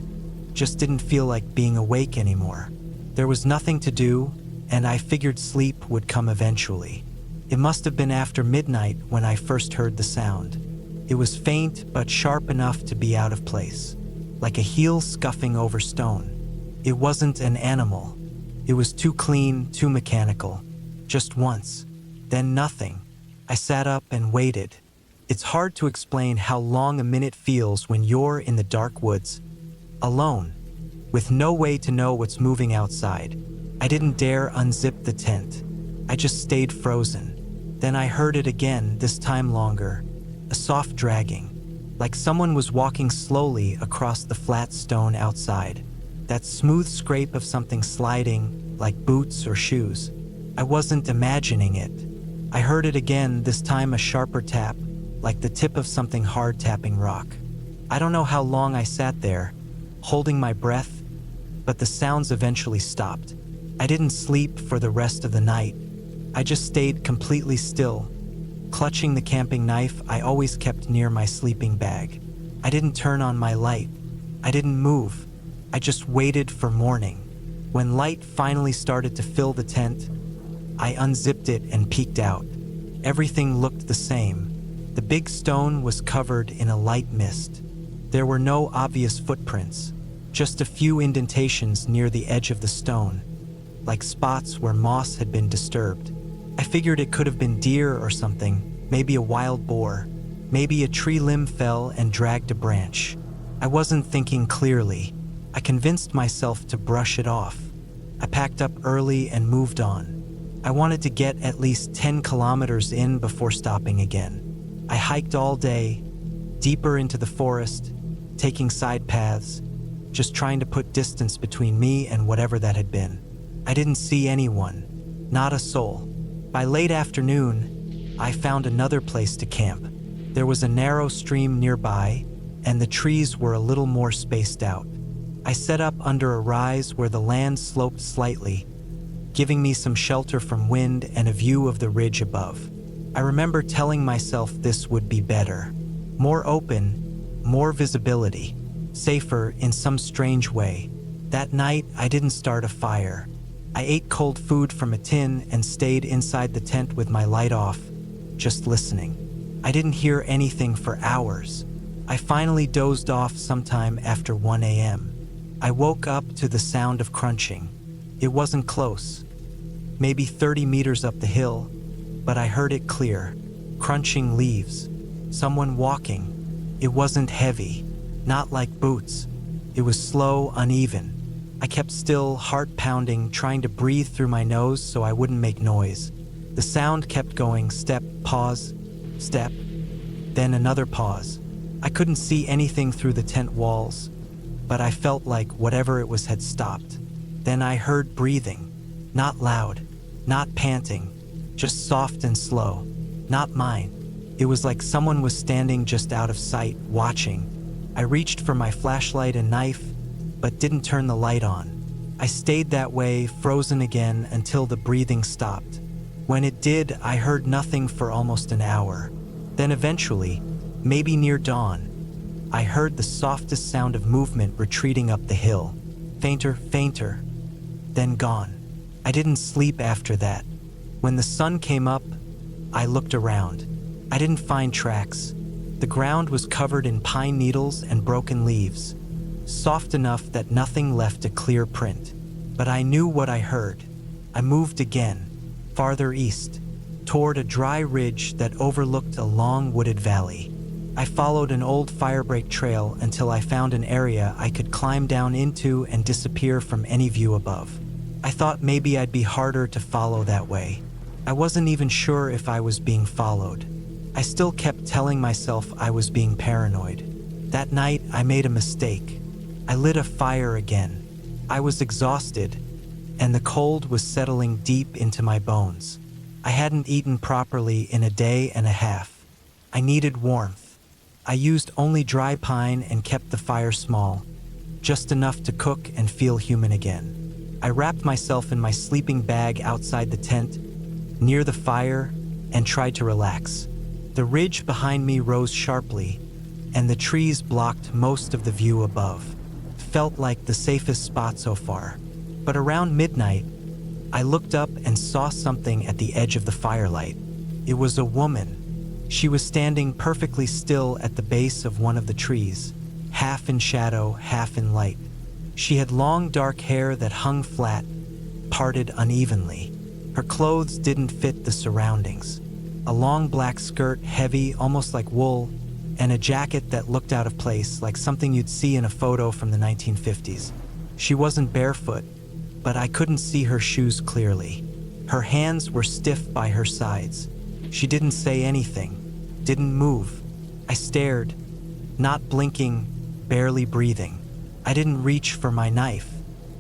just didn't feel like being awake anymore. There was nothing to do, and I figured sleep would come eventually. It must have been after midnight when I first heard the sound. It was faint but sharp enough to be out of place, like a heel scuffing over stone. It wasn't an animal. It was too clean, too mechanical. Just once, then nothing. I sat up and waited. It's hard to explain how long a minute feels when you're in the dark woods, alone, with no way to know what's moving outside. I didn't dare unzip the tent. I just stayed frozen. Then I heard it again, this time longer. A soft dragging, like someone was walking slowly across the flat stone outside. That smooth scrape of something sliding, like boots or shoes. I wasn't imagining it. I heard it again, this time a sharper tap, like the tip of something hard tapping rock. I don't know how long I sat there, holding my breath, but the sounds eventually stopped. I didn't sleep for the rest of the night. I just stayed completely still, clutching the camping knife I always kept near my sleeping bag. I didn't turn on my light. I didn't move. I just waited for morning. When light finally started to fill the tent, I unzipped it and peeked out. Everything looked the same. The big stone was covered in a light mist. There were no obvious footprints, just a few indentations near the edge of the stone, like spots where moss had been disturbed. I figured it could have been deer or something, maybe a wild boar. Maybe a tree limb fell and dragged a branch. I wasn't thinking clearly. I convinced myself to brush it off. I packed up early and moved on. I wanted to get at least 10 kilometers in before stopping again. I hiked all day, deeper into the forest, taking side paths, just trying to put distance between me and whatever that had been. I didn't see anyone, not a soul. By late afternoon, I found another place to camp. There was a narrow stream nearby, and the trees were a little more spaced out. I set up under a rise where the land sloped slightly, giving me some shelter from wind and a view of the ridge above. I remember telling myself this would be better. More open, more visibility, safer in some strange way. That night, I didn't start a fire. I ate cold food from a tin and stayed inside the tent with my light off, just listening. I didn't hear anything for hours. I finally dozed off sometime after 1 a.m. I woke up to the sound of crunching. It wasn't close, maybe 30 meters up the hill, but I heard it clear. Crunching leaves. Someone walking. It wasn't heavy, not like boots. It was slow, uneven. I kept still, heart pounding, trying to breathe through my nose so I wouldn't make noise. The sound kept going, step, pause, step, then another pause. I couldn't see anything through the tent walls, but I felt like whatever it was had stopped. Then I heard breathing, not loud, not panting, just soft and slow, not mine. It was like someone was standing just out of sight, watching. I reached for my flashlight and knife, but didn't turn the light on. I stayed that way, frozen again, until the breathing stopped. When it did, I heard nothing for almost an hour. Then eventually, maybe near dawn, I heard the softest sound of movement retreating up the hill. Fainter, fainter, then gone. I didn't sleep after that. When the sun came up, I looked around. I didn't find tracks. The ground was covered in pine needles and broken leaves, soft enough that nothing left a clear print. But I knew what I heard. I moved again, farther east, toward a dry ridge that overlooked a long wooded valley. I followed an old firebreak trail until I found an area I could climb down into and disappear from any view above. I thought maybe I'd be harder to follow that way. I wasn't even sure if I was being followed. I still kept telling myself I was being paranoid. That night, I made a mistake. I lit a fire again. I was exhausted, and the cold was settling deep into my bones. I hadn't eaten properly in a day and a half. I needed warmth. I used only dry pine and kept the fire small, just enough to cook and feel human again. I wrapped myself in my sleeping bag outside the tent, near the fire, and tried to relax. The ridge behind me rose sharply, and the trees blocked most of the view above. Felt like the safest spot so far. But around midnight, I looked up and saw something at the edge of the firelight. It was a woman. She was standing perfectly still at the base of one of the trees, half in shadow, half in light. She had long dark hair that hung flat, parted unevenly. Her clothes didn't fit the surroundings. A long black skirt, heavy, almost like wool, and a jacket that looked out of place, like something you'd see in a photo from the 1950s. She wasn't barefoot, but I couldn't see her shoes clearly. Her hands were stiff by her sides. She didn't say anything, didn't move. I stared, not blinking, barely breathing. I didn't reach for my knife.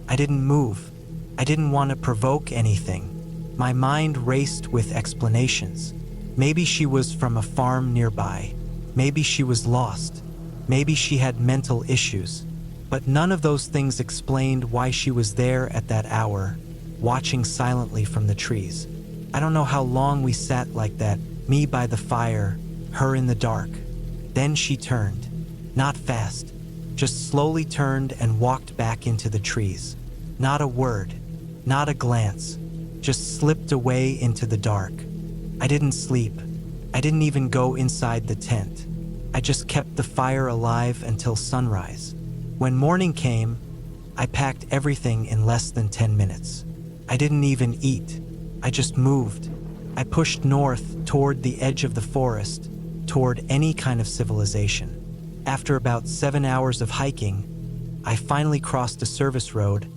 I didn't move. I didn't want to provoke anything. My mind raced with explanations. Maybe she was from a farm nearby. Maybe she was lost. Maybe she had mental issues. But none of those things explained why she was there at that hour, watching silently from the trees. I don't know how long we sat like that, me by the fire, her in the dark. Then she turned. Not fast, just slowly turned and walked back into the trees. Not a word, not a glance, just slipped away into the dark. I didn't sleep. I didn't even go inside the tent. I just kept the fire alive until sunrise. When morning came, I packed everything in less than 10 minutes. I didn't even eat. I just moved. I pushed north toward the edge of the forest, toward any kind of civilization. After about 7 hours of hiking, I finally crossed a service road,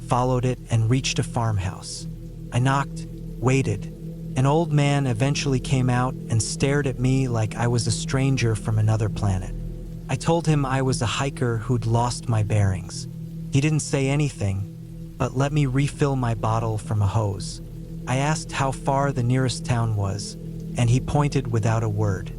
followed it, and reached a farmhouse. I knocked, waited. An old man eventually came out and stared at me like I was a stranger from another planet. I told him I was a hiker who'd lost my bearings. He didn't say anything, but let me refill my bottle from a hose. I asked how far the nearest town was, and he pointed without a word.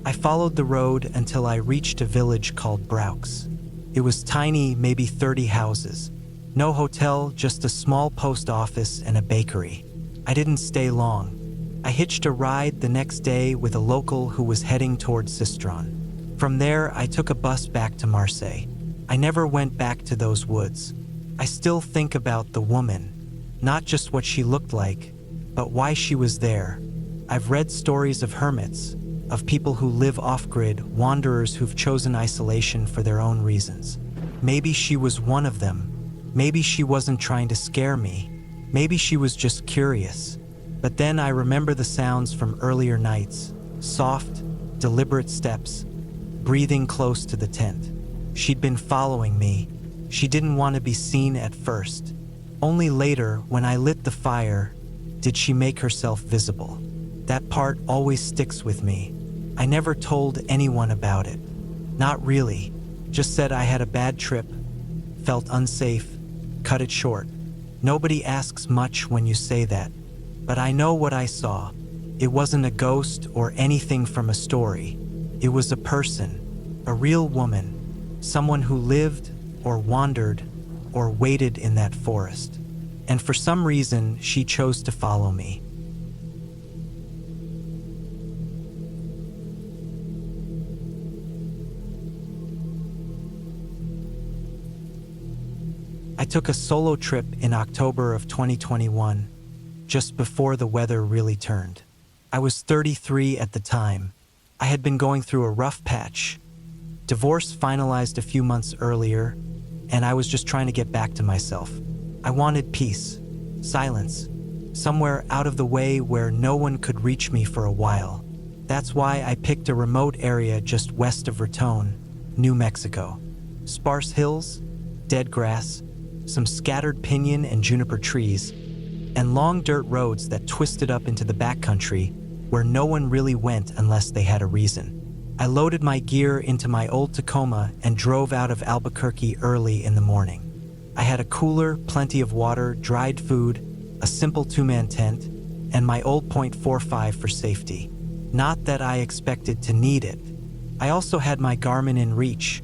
I followed the road until I reached a village called Braux. It was tiny, maybe 30 houses. No hotel, just a small post office and a bakery. I didn't stay long. I hitched a ride the next day with a local who was heading toward Sistron. From there, I took a bus back to Marseille. I never went back to those woods. I still think about the woman, not just what she looked like, but why she was there. I've read stories of hermits, of people who live off-grid, wanderers who've chosen isolation for their own reasons. Maybe she was one of them. Maybe she wasn't trying to scare me. Maybe she was just curious. But then I remember the sounds from earlier nights, soft, deliberate steps, breathing close to the tent. She'd been following me. She didn't want to be seen at first. Only later, when I lit the fire, did she make herself visible. That part always sticks with me. I never told anyone about it. Not really. Just said I had a bad trip, felt unsafe, cut it short. Nobody asks much when you say that. But I know what I saw. It wasn't a ghost or anything from a story. It was a person, a real woman, someone who lived or wandered or waited in that forest. And for some reason, she chose to follow me. I took a solo trip in October of 2021, just before the weather really turned. I was 33 at the time. I had been going through a rough patch. Divorce finalized a few months earlier, and I was just trying to get back to myself. I wanted peace, silence, somewhere out of the way where no one could reach me for a while. That's why I picked a remote area just west of Raton, New Mexico. Sparse hills, dead grass, some scattered pinyon and juniper trees, and long dirt roads that twisted up into the backcountry where no one really went unless they had a reason. I loaded my gear into my old Tacoma and drove out of Albuquerque early in the morning. I had a cooler, plenty of water, dried food, a simple two-man tent, and my old .45 for safety. Not that I expected to need it. I also had my Garmin in reach,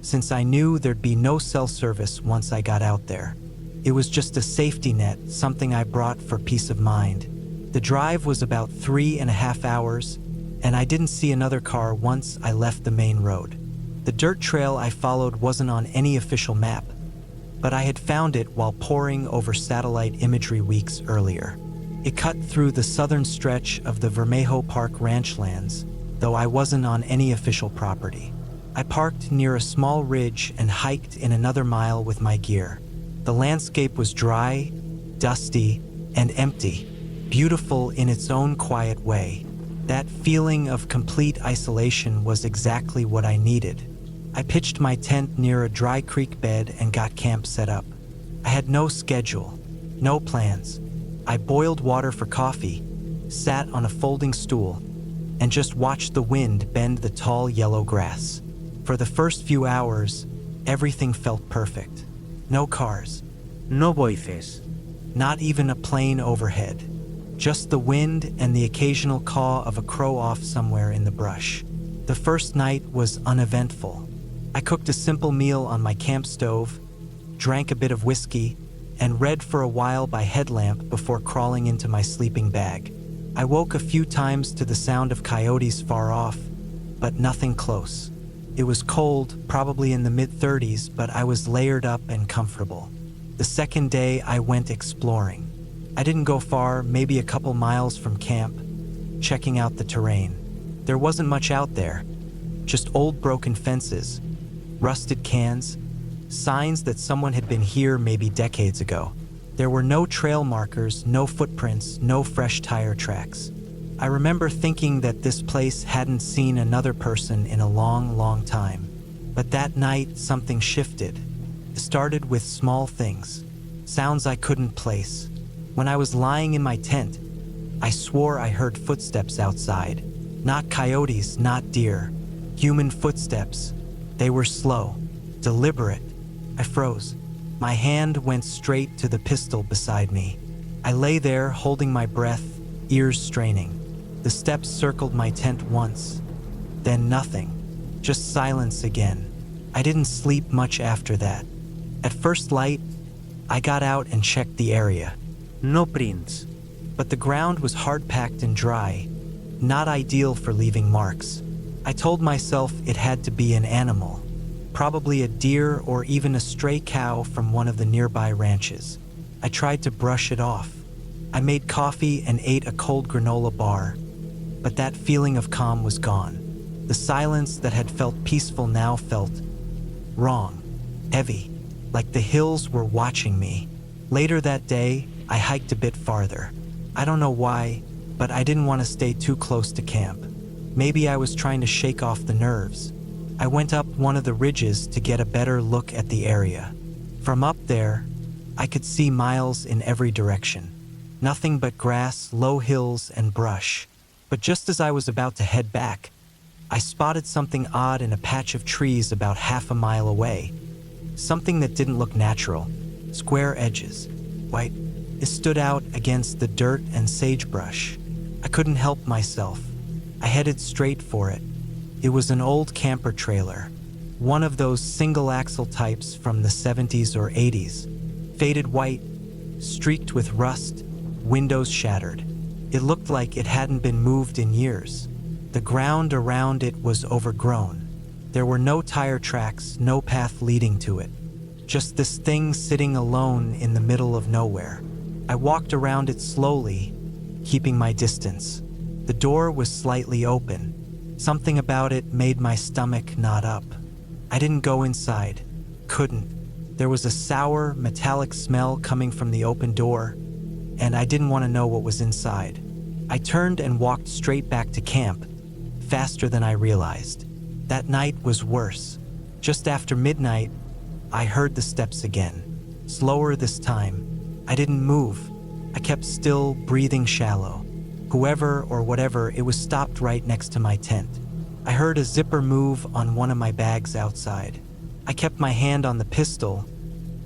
since I knew there'd be no cell service once I got out there. It was just a safety net, something I brought for peace of mind. The drive was about 3.5 hours, and I didn't see another car once I left the main road. The dirt trail I followed wasn't on any official map, but I had found it while poring over satellite imagery weeks earlier. It cut through the southern stretch of the Vermejo Park ranchlands, though I wasn't on any official property. I parked near a small ridge and hiked in another mile with my gear. The landscape was dry, dusty, and empty, beautiful in its own quiet way. That feeling of complete isolation was exactly what I needed. I pitched my tent near a dry creek bed and got camp set up. I had no schedule, no plans. I boiled water for coffee, sat on a folding stool, and just watched the wind bend the tall yellow grass. For the first few hours, everything felt perfect. No cars, No voices. not even a plane overhead. Just the wind and the occasional caw of a crow off somewhere in the brush. The first night was uneventful. I cooked a simple meal on my camp stove, drank a bit of whiskey, and read for a while by headlamp before crawling into my sleeping bag. I woke a few times to the sound of coyotes far off, but nothing close. It was cold, probably in the mid-30s, but I was layered up and comfortable. The second day, I went exploring. I didn't go far, maybe a couple miles from camp, checking out the terrain. There wasn't much out there, just old broken fences, rusted cans, signs that someone had been here maybe decades ago. There were no trail markers, no footprints, no fresh tire tracks. I remember thinking that this place hadn't seen another person in a long, long time. But that night, something shifted. It started with small things, sounds I couldn't place. When I was lying in my tent, I swore I heard footsteps outside. Not coyotes, not deer. Human footsteps. They were slow, deliberate. I froze. My hand went straight to the pistol beside me. I lay there, holding my breath, ears straining. The steps circled my tent once, then nothing. Just silence again. I didn't sleep much after that. At first light, I got out and checked the area. No prints. But the ground was hard-packed and dry, not ideal for leaving marks. I told myself it had to be an animal, probably a deer or even a stray cow from one of the nearby ranches. I tried to brush it off. I made coffee and ate a cold granola bar, but that feeling of calm was gone. The silence that had felt peaceful now felt wrong, heavy, like the hills were watching me. Later that day, I hiked a bit farther. I don't know why, but I didn't want to stay too close to camp. Maybe I was trying to shake off the nerves. I went up one of the ridges to get a better look at the area. From up there, I could see miles in every direction. Nothing but grass, low hills, and brush. But just as I was about to head back, I spotted something odd in a patch of trees about half a mile away. Something that didn't look natural. Square edges. White. It stood out against the dirt and sagebrush. I couldn't help myself. I headed straight for it. It was an old camper trailer. One of those single-axle types from the 70s or 80s. Faded white, streaked with rust, windows shattered. It looked like it hadn't been moved in years. The ground around it was overgrown. There were no tire tracks, no path leading to it. Just this thing sitting alone in the middle of nowhere. I walked around it slowly, keeping my distance. The door was slightly open. Something about it made my stomach knot up. I didn't go inside. Couldn't. There was a sour, metallic smell coming from the open door, and I didn't want to know what was inside. I turned and walked straight back to camp, faster than I realized. That night was worse. Just after midnight, I heard the steps again. Slower this time. I didn't move. I kept still, breathing shallow. Whoever or whatever, it was stopped right next to my tent. I heard a zipper move on one of my bags outside. I kept my hand on the pistol,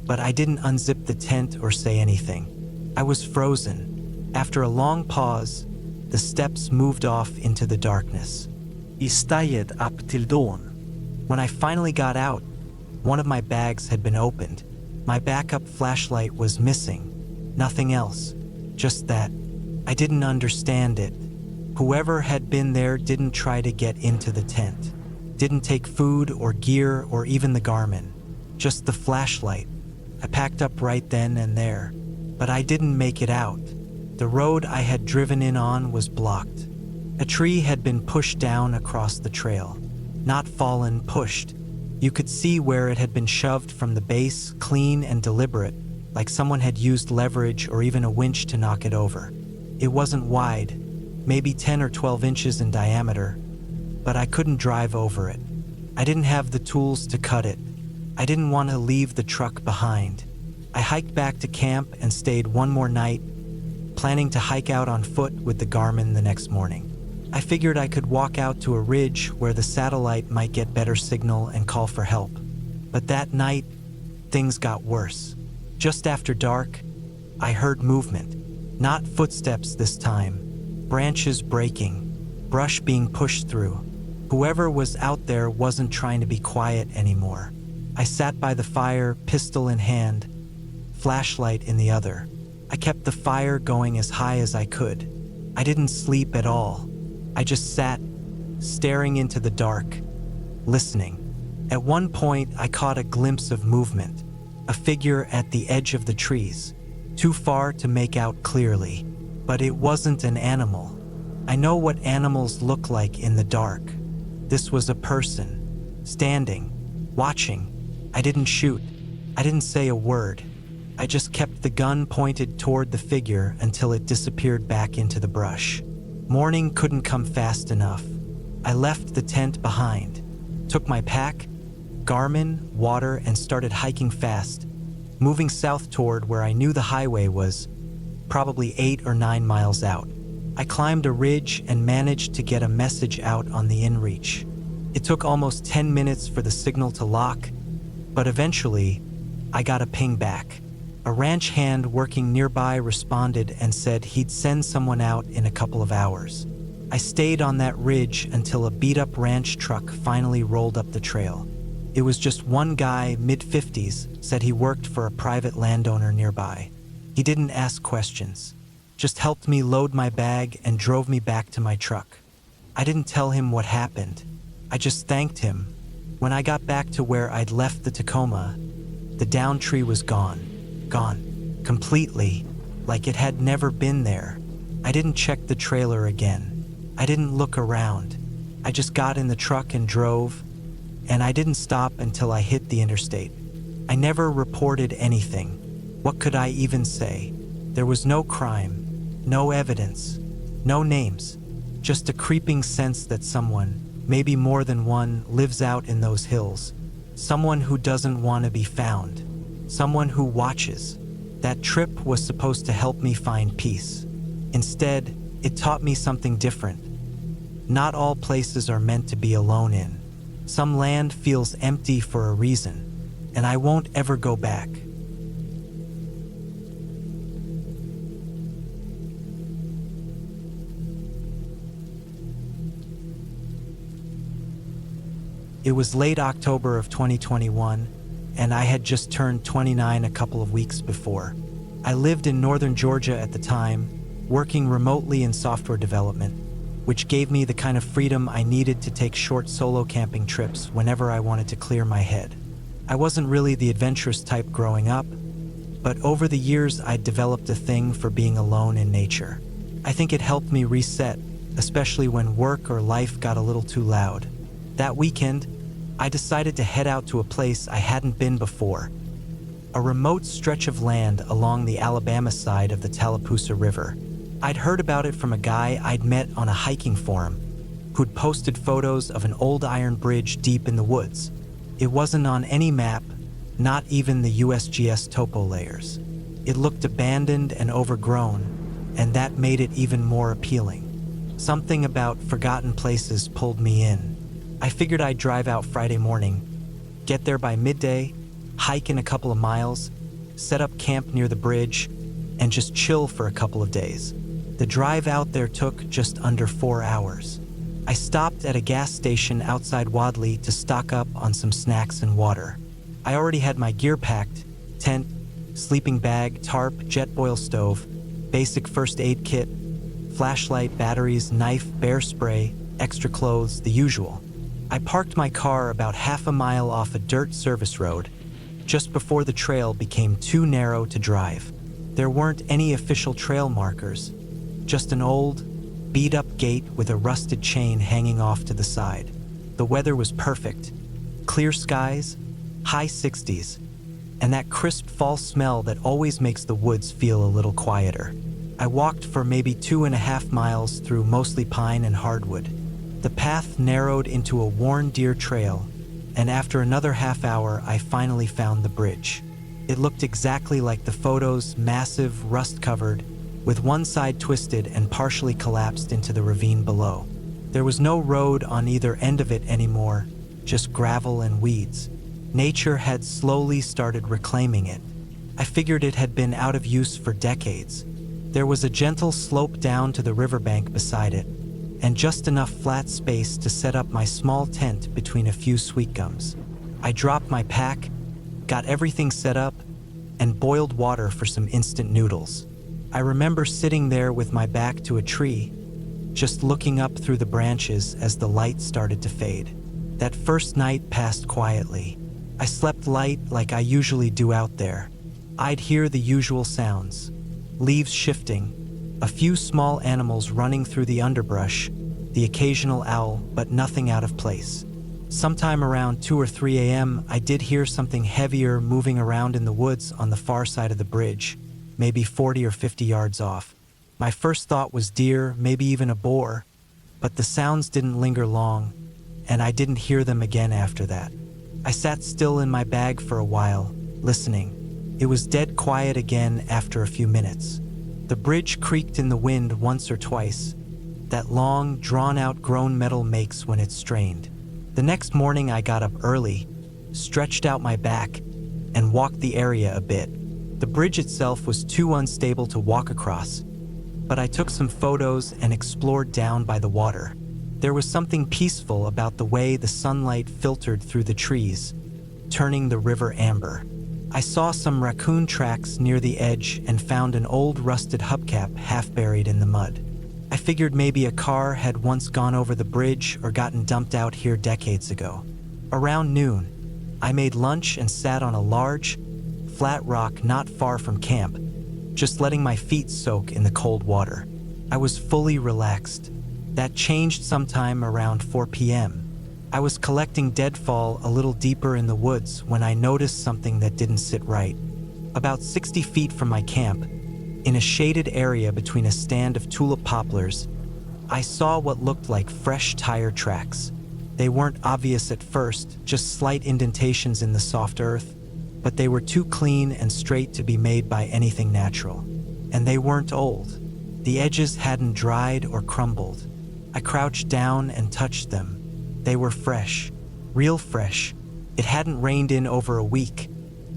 but I didn't unzip the tent or say anything. I was frozen. After a long pause, the steps moved off into the darkness. I stayed up till dawn. When I finally got out, one of my bags had been opened. My backup flashlight was missing. Nothing else. Just that. I didn't understand it. Whoever had been there didn't try to get into the tent. Didn't take food or gear or even the Garmin. Just the flashlight. I packed up right then and there. But I didn't make it out. The road I had driven in on was blocked. A tree had been pushed down across the trail. Not fallen, pushed. You could see where it had been shoved from the base, clean and deliberate, like someone had used leverage or even a winch to knock it over. It wasn't wide, maybe 10 or 12 inches in diameter, but I couldn't drive over it. I didn't have the tools to cut it. I didn't want to leave the truck behind. I hiked back to camp and stayed one more night, planning to hike out on foot with the Garmin the next morning. I figured I could walk out to a ridge where the satellite might get better signal and call for help. But that night, things got worse. Just after dark, I heard movement. Not footsteps this time. Branches breaking. Brush being pushed through. Whoever was out there wasn't trying to be quiet anymore. I sat by the fire, pistol in hand, flashlight in the other. I kept the fire going as high as I could. I didn't sleep at all. I just sat, staring into the dark, listening. At one point, I caught a glimpse of movement, a figure at the edge of the trees, too far to make out clearly. But it wasn't an animal. I know what animals look like in the dark. This was a person, standing, watching. I didn't shoot. I didn't say a word. I just kept the gun pointed toward the figure until it disappeared back into the brush. Morning couldn't come fast enough. I left the tent behind, took my pack, Garmin, water, and started hiking fast, moving south toward where I knew the highway was, probably 8 or 9 miles out. I climbed a ridge and managed to get a message out on the inReach. It took almost 10 minutes for the signal to lock, but eventually, I got a ping back. A ranch hand working nearby responded and said he'd send someone out in a couple of hours. I stayed on that ridge until a beat-up ranch truck finally rolled up the trail. It was just one guy, mid-50s, said he worked for a private landowner nearby. He didn't ask questions, just helped me load my bag and drove me back to my truck. I didn't tell him what happened. I just thanked him. When I got back to where I'd left the Tacoma, the down tree was gone. Gone. Completely. Like it had never been there. I didn't check the trailer again. I didn't look around. I just got in the truck and drove, and I didn't stop until I hit the interstate. I never reported anything. What could I even say? There was no crime, no evidence, no names, just a creeping sense that someone, maybe more than one, lives out in those hills. Someone who doesn't want to be found. Someone who watches. That trip was supposed to help me find peace. Instead, it taught me something different. Not all places are meant to be alone in. Some land feels empty for a reason, and I won't ever go back. It was late October of 2021, and I had just turned 29 a couple of weeks before. I lived in northern Georgia at the time, working remotely in software development, which gave me the kind of freedom I needed to take short solo camping trips whenever I wanted to clear my head. I wasn't really the adventurous type growing up, but over the years I'd developed a thing for being alone in nature. I think it helped me reset, especially when work or life got a little too loud. That weekend, I decided to head out to a place I hadn't been before, a remote stretch of land along the Alabama side of the Tallapoosa River. I'd heard about it from a guy I'd met on a hiking forum who'd posted photos of an old iron bridge deep in the woods. It wasn't on any map, not even the USGS topo layers. It looked abandoned and overgrown, and that made it even more appealing. Something about forgotten places pulled me in. I figured I'd drive out Friday morning, get there by midday, hike in a couple of miles, set up camp near the bridge, and just chill for a couple of days. The drive out there took just under 4 hours. I stopped at a gas station outside Wadley to stock up on some snacks and water. I already had my gear packed: tent, sleeping bag, tarp, Jetboil stove, basic first aid kit, flashlight, batteries, knife, bear spray, extra clothes, the usual. I parked my car about half a mile off a dirt service road, just before the trail became too narrow to drive. There weren't any official trail markers, just an old, beat-up gate with a rusted chain hanging off to the side. The weather was perfect. Clear skies, high 60s, and that crisp fall smell that always makes the woods feel a little quieter. I walked for maybe 2.5 miles through mostly pine and hardwood. The path narrowed into a worn deer trail, and after another half hour, I finally found the bridge. It looked exactly like the photos, massive, rust-covered, with one side twisted and partially collapsed into the ravine below. There was no road on either end of it anymore, just gravel and weeds. Nature had slowly started reclaiming it. I figured it had been out of use for decades. There was a gentle slope down to the riverbank beside it, and just enough flat space to set up my small tent between a few sweet gums. I dropped my pack, got everything set up, and boiled water for some instant noodles. I remember sitting there with my back to a tree, just looking up through the branches as the light started to fade. That first night passed quietly. I slept light like I usually do out there. I'd hear the usual sounds: leaves shifting, a few small animals running through the underbrush, the occasional owl, but nothing out of place. Sometime around 2 or 3 a.m., I did hear something heavier moving around in the woods on the far side of the bridge, maybe 40 or 50 yards off. My first thought was deer, maybe even a boar, but the sounds didn't linger long, and I didn't hear them again after that. I sat still in my bag for a while, listening. It was dead quiet again after a few minutes. The bridge creaked in the wind once or twice, that long, drawn-out groan metal makes when it's strained. The next morning I got up early, stretched out my back, and walked the area a bit. The bridge itself was too unstable to walk across, but I took some photos and explored down by the water. There was something peaceful about the way the sunlight filtered through the trees, turning the river amber. I saw some raccoon tracks near the edge and found an old rusted hubcap half buried in the mud. I figured maybe a car had once gone over the bridge or gotten dumped out here decades ago. Around noon, I made lunch and sat on a large, flat rock not far from camp, just letting my feet soak in the cold water. I was fully relaxed. That changed sometime around 4 p.m. I was collecting deadfall a little deeper in the woods when I noticed something that didn't sit right. About 60 feet from my camp, in a shaded area between a stand of tulip poplars, I saw what looked like fresh tire tracks. They weren't obvious at first, just slight indentations in the soft earth, but they were too clean and straight to be made by anything natural. And they weren't old. The edges hadn't dried or crumbled. I crouched down and touched them. They were fresh, real fresh. It hadn't rained in over a week,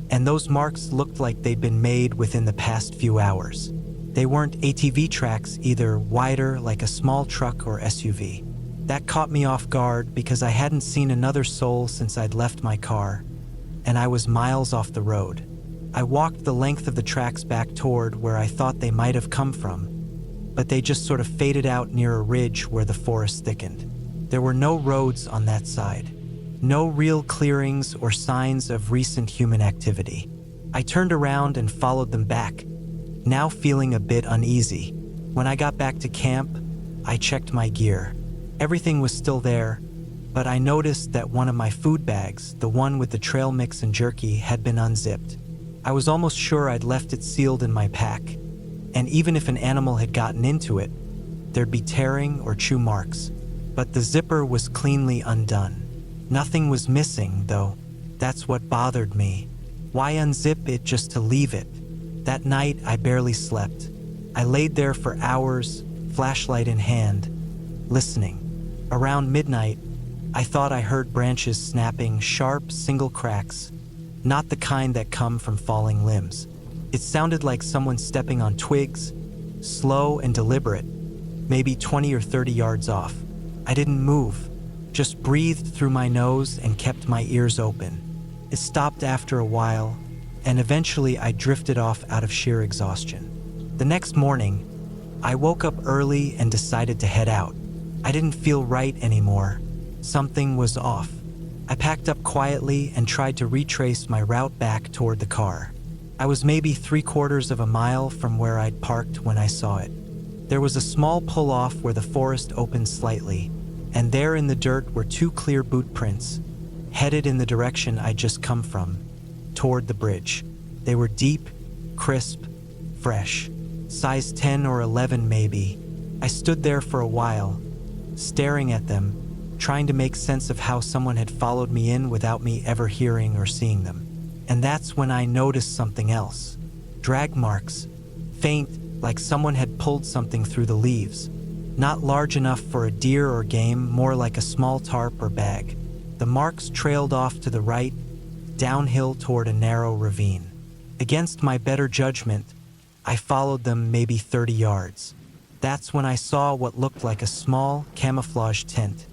and those marks looked like they'd been made within the past few hours. They weren't ATV tracks either, wider like a small truck or SUV. That caught me off guard because I hadn't seen another soul since I'd left my car, and I was miles off the road. I walked the length of the tracks back toward where I thought they might have come from, but they just sort of faded out near a ridge where the forest thickened. There were no roads on that side, no real clearings or signs of recent human activity. I turned around and followed them back, now feeling a bit uneasy. When I got back to camp, I checked my gear. Everything was still there, but I noticed that one of my food bags, the one with the trail mix and jerky, had been unzipped. I was almost sure I'd left it sealed in my pack, and even if an animal had gotten into it, there'd be tearing or chew marks. But the zipper was cleanly undone. Nothing was missing, though. That's what bothered me. Why unzip it just to leave it? That night, I barely slept. I laid there for hours, flashlight in hand, listening. Around midnight, I thought I heard branches snapping, sharp, single cracks, not the kind that come from falling limbs. It sounded like someone stepping on twigs, slow and deliberate, maybe 20 or 30 yards off. I didn't move, just breathed through my nose and kept my ears open. It stopped after a while, and eventually I drifted off out of sheer exhaustion. The next morning, I woke up early and decided to head out. I didn't feel right anymore. Something was off. I packed up quietly and tried to retrace my route back toward the car. I was maybe 3/4 of a mile from where I'd parked when I saw it. There was a small pull-off where the forest opened slightly, and there in the dirt were 2 clear boot prints, headed in the direction I'd just come from, toward the bridge. They were deep, crisp, fresh, size 10 or 11 maybe. I stood there for a while, staring at them, trying to make sense of how someone had followed me in without me ever hearing or seeing them. And that's when I noticed something else. Drag marks, faint, like someone had pulled something through the leaves. Not large enough for a deer or game, more like a small tarp or bag. The marks trailed off to the right, downhill toward a narrow ravine. Against my better judgment, I followed them maybe 30 yards. That's when I saw what looked like a small camouflage tent,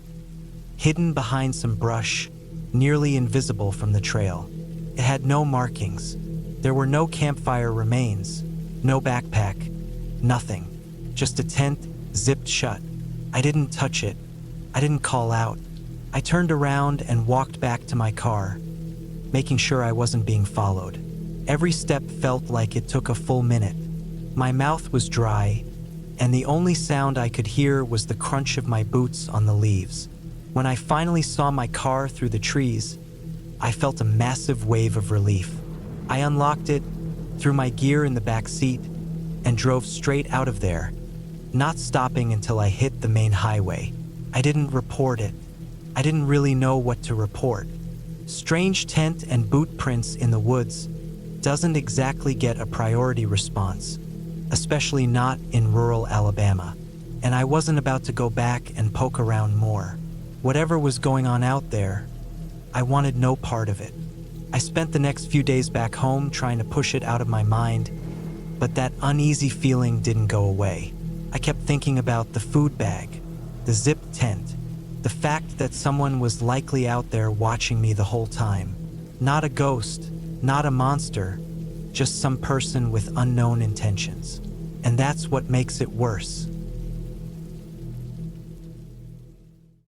hidden behind some brush, nearly invisible from the trail. It had no markings. There were no campfire remains, no backpack, nothing. Just a tent, zipped shut. I didn't touch it. I didn't call out. I turned around and walked back to my car, making sure I wasn't being followed. Every step felt like it took a full minute. My mouth was dry, and the only sound I could hear was the crunch of my boots on the leaves. When I finally saw my car through the trees, I felt a massive wave of relief. I unlocked it, threw my gear in the back seat, and drove straight out of there, not stopping until I hit the main highway. I didn't report it. I didn't really know what to report. Strange tent and boot prints in the woods doesn't exactly get a priority response, especially not in rural Alabama. And I wasn't about to go back and poke around more. Whatever was going on out there, I wanted no part of it. I spent the next few days back home trying to push it out of my mind, but that uneasy feeling didn't go away. I kept thinking about the food bag, the zipped tent, the fact that someone was likely out there watching me the whole time. Not a ghost, not a monster, just some person with unknown intentions. And that's what makes it worse.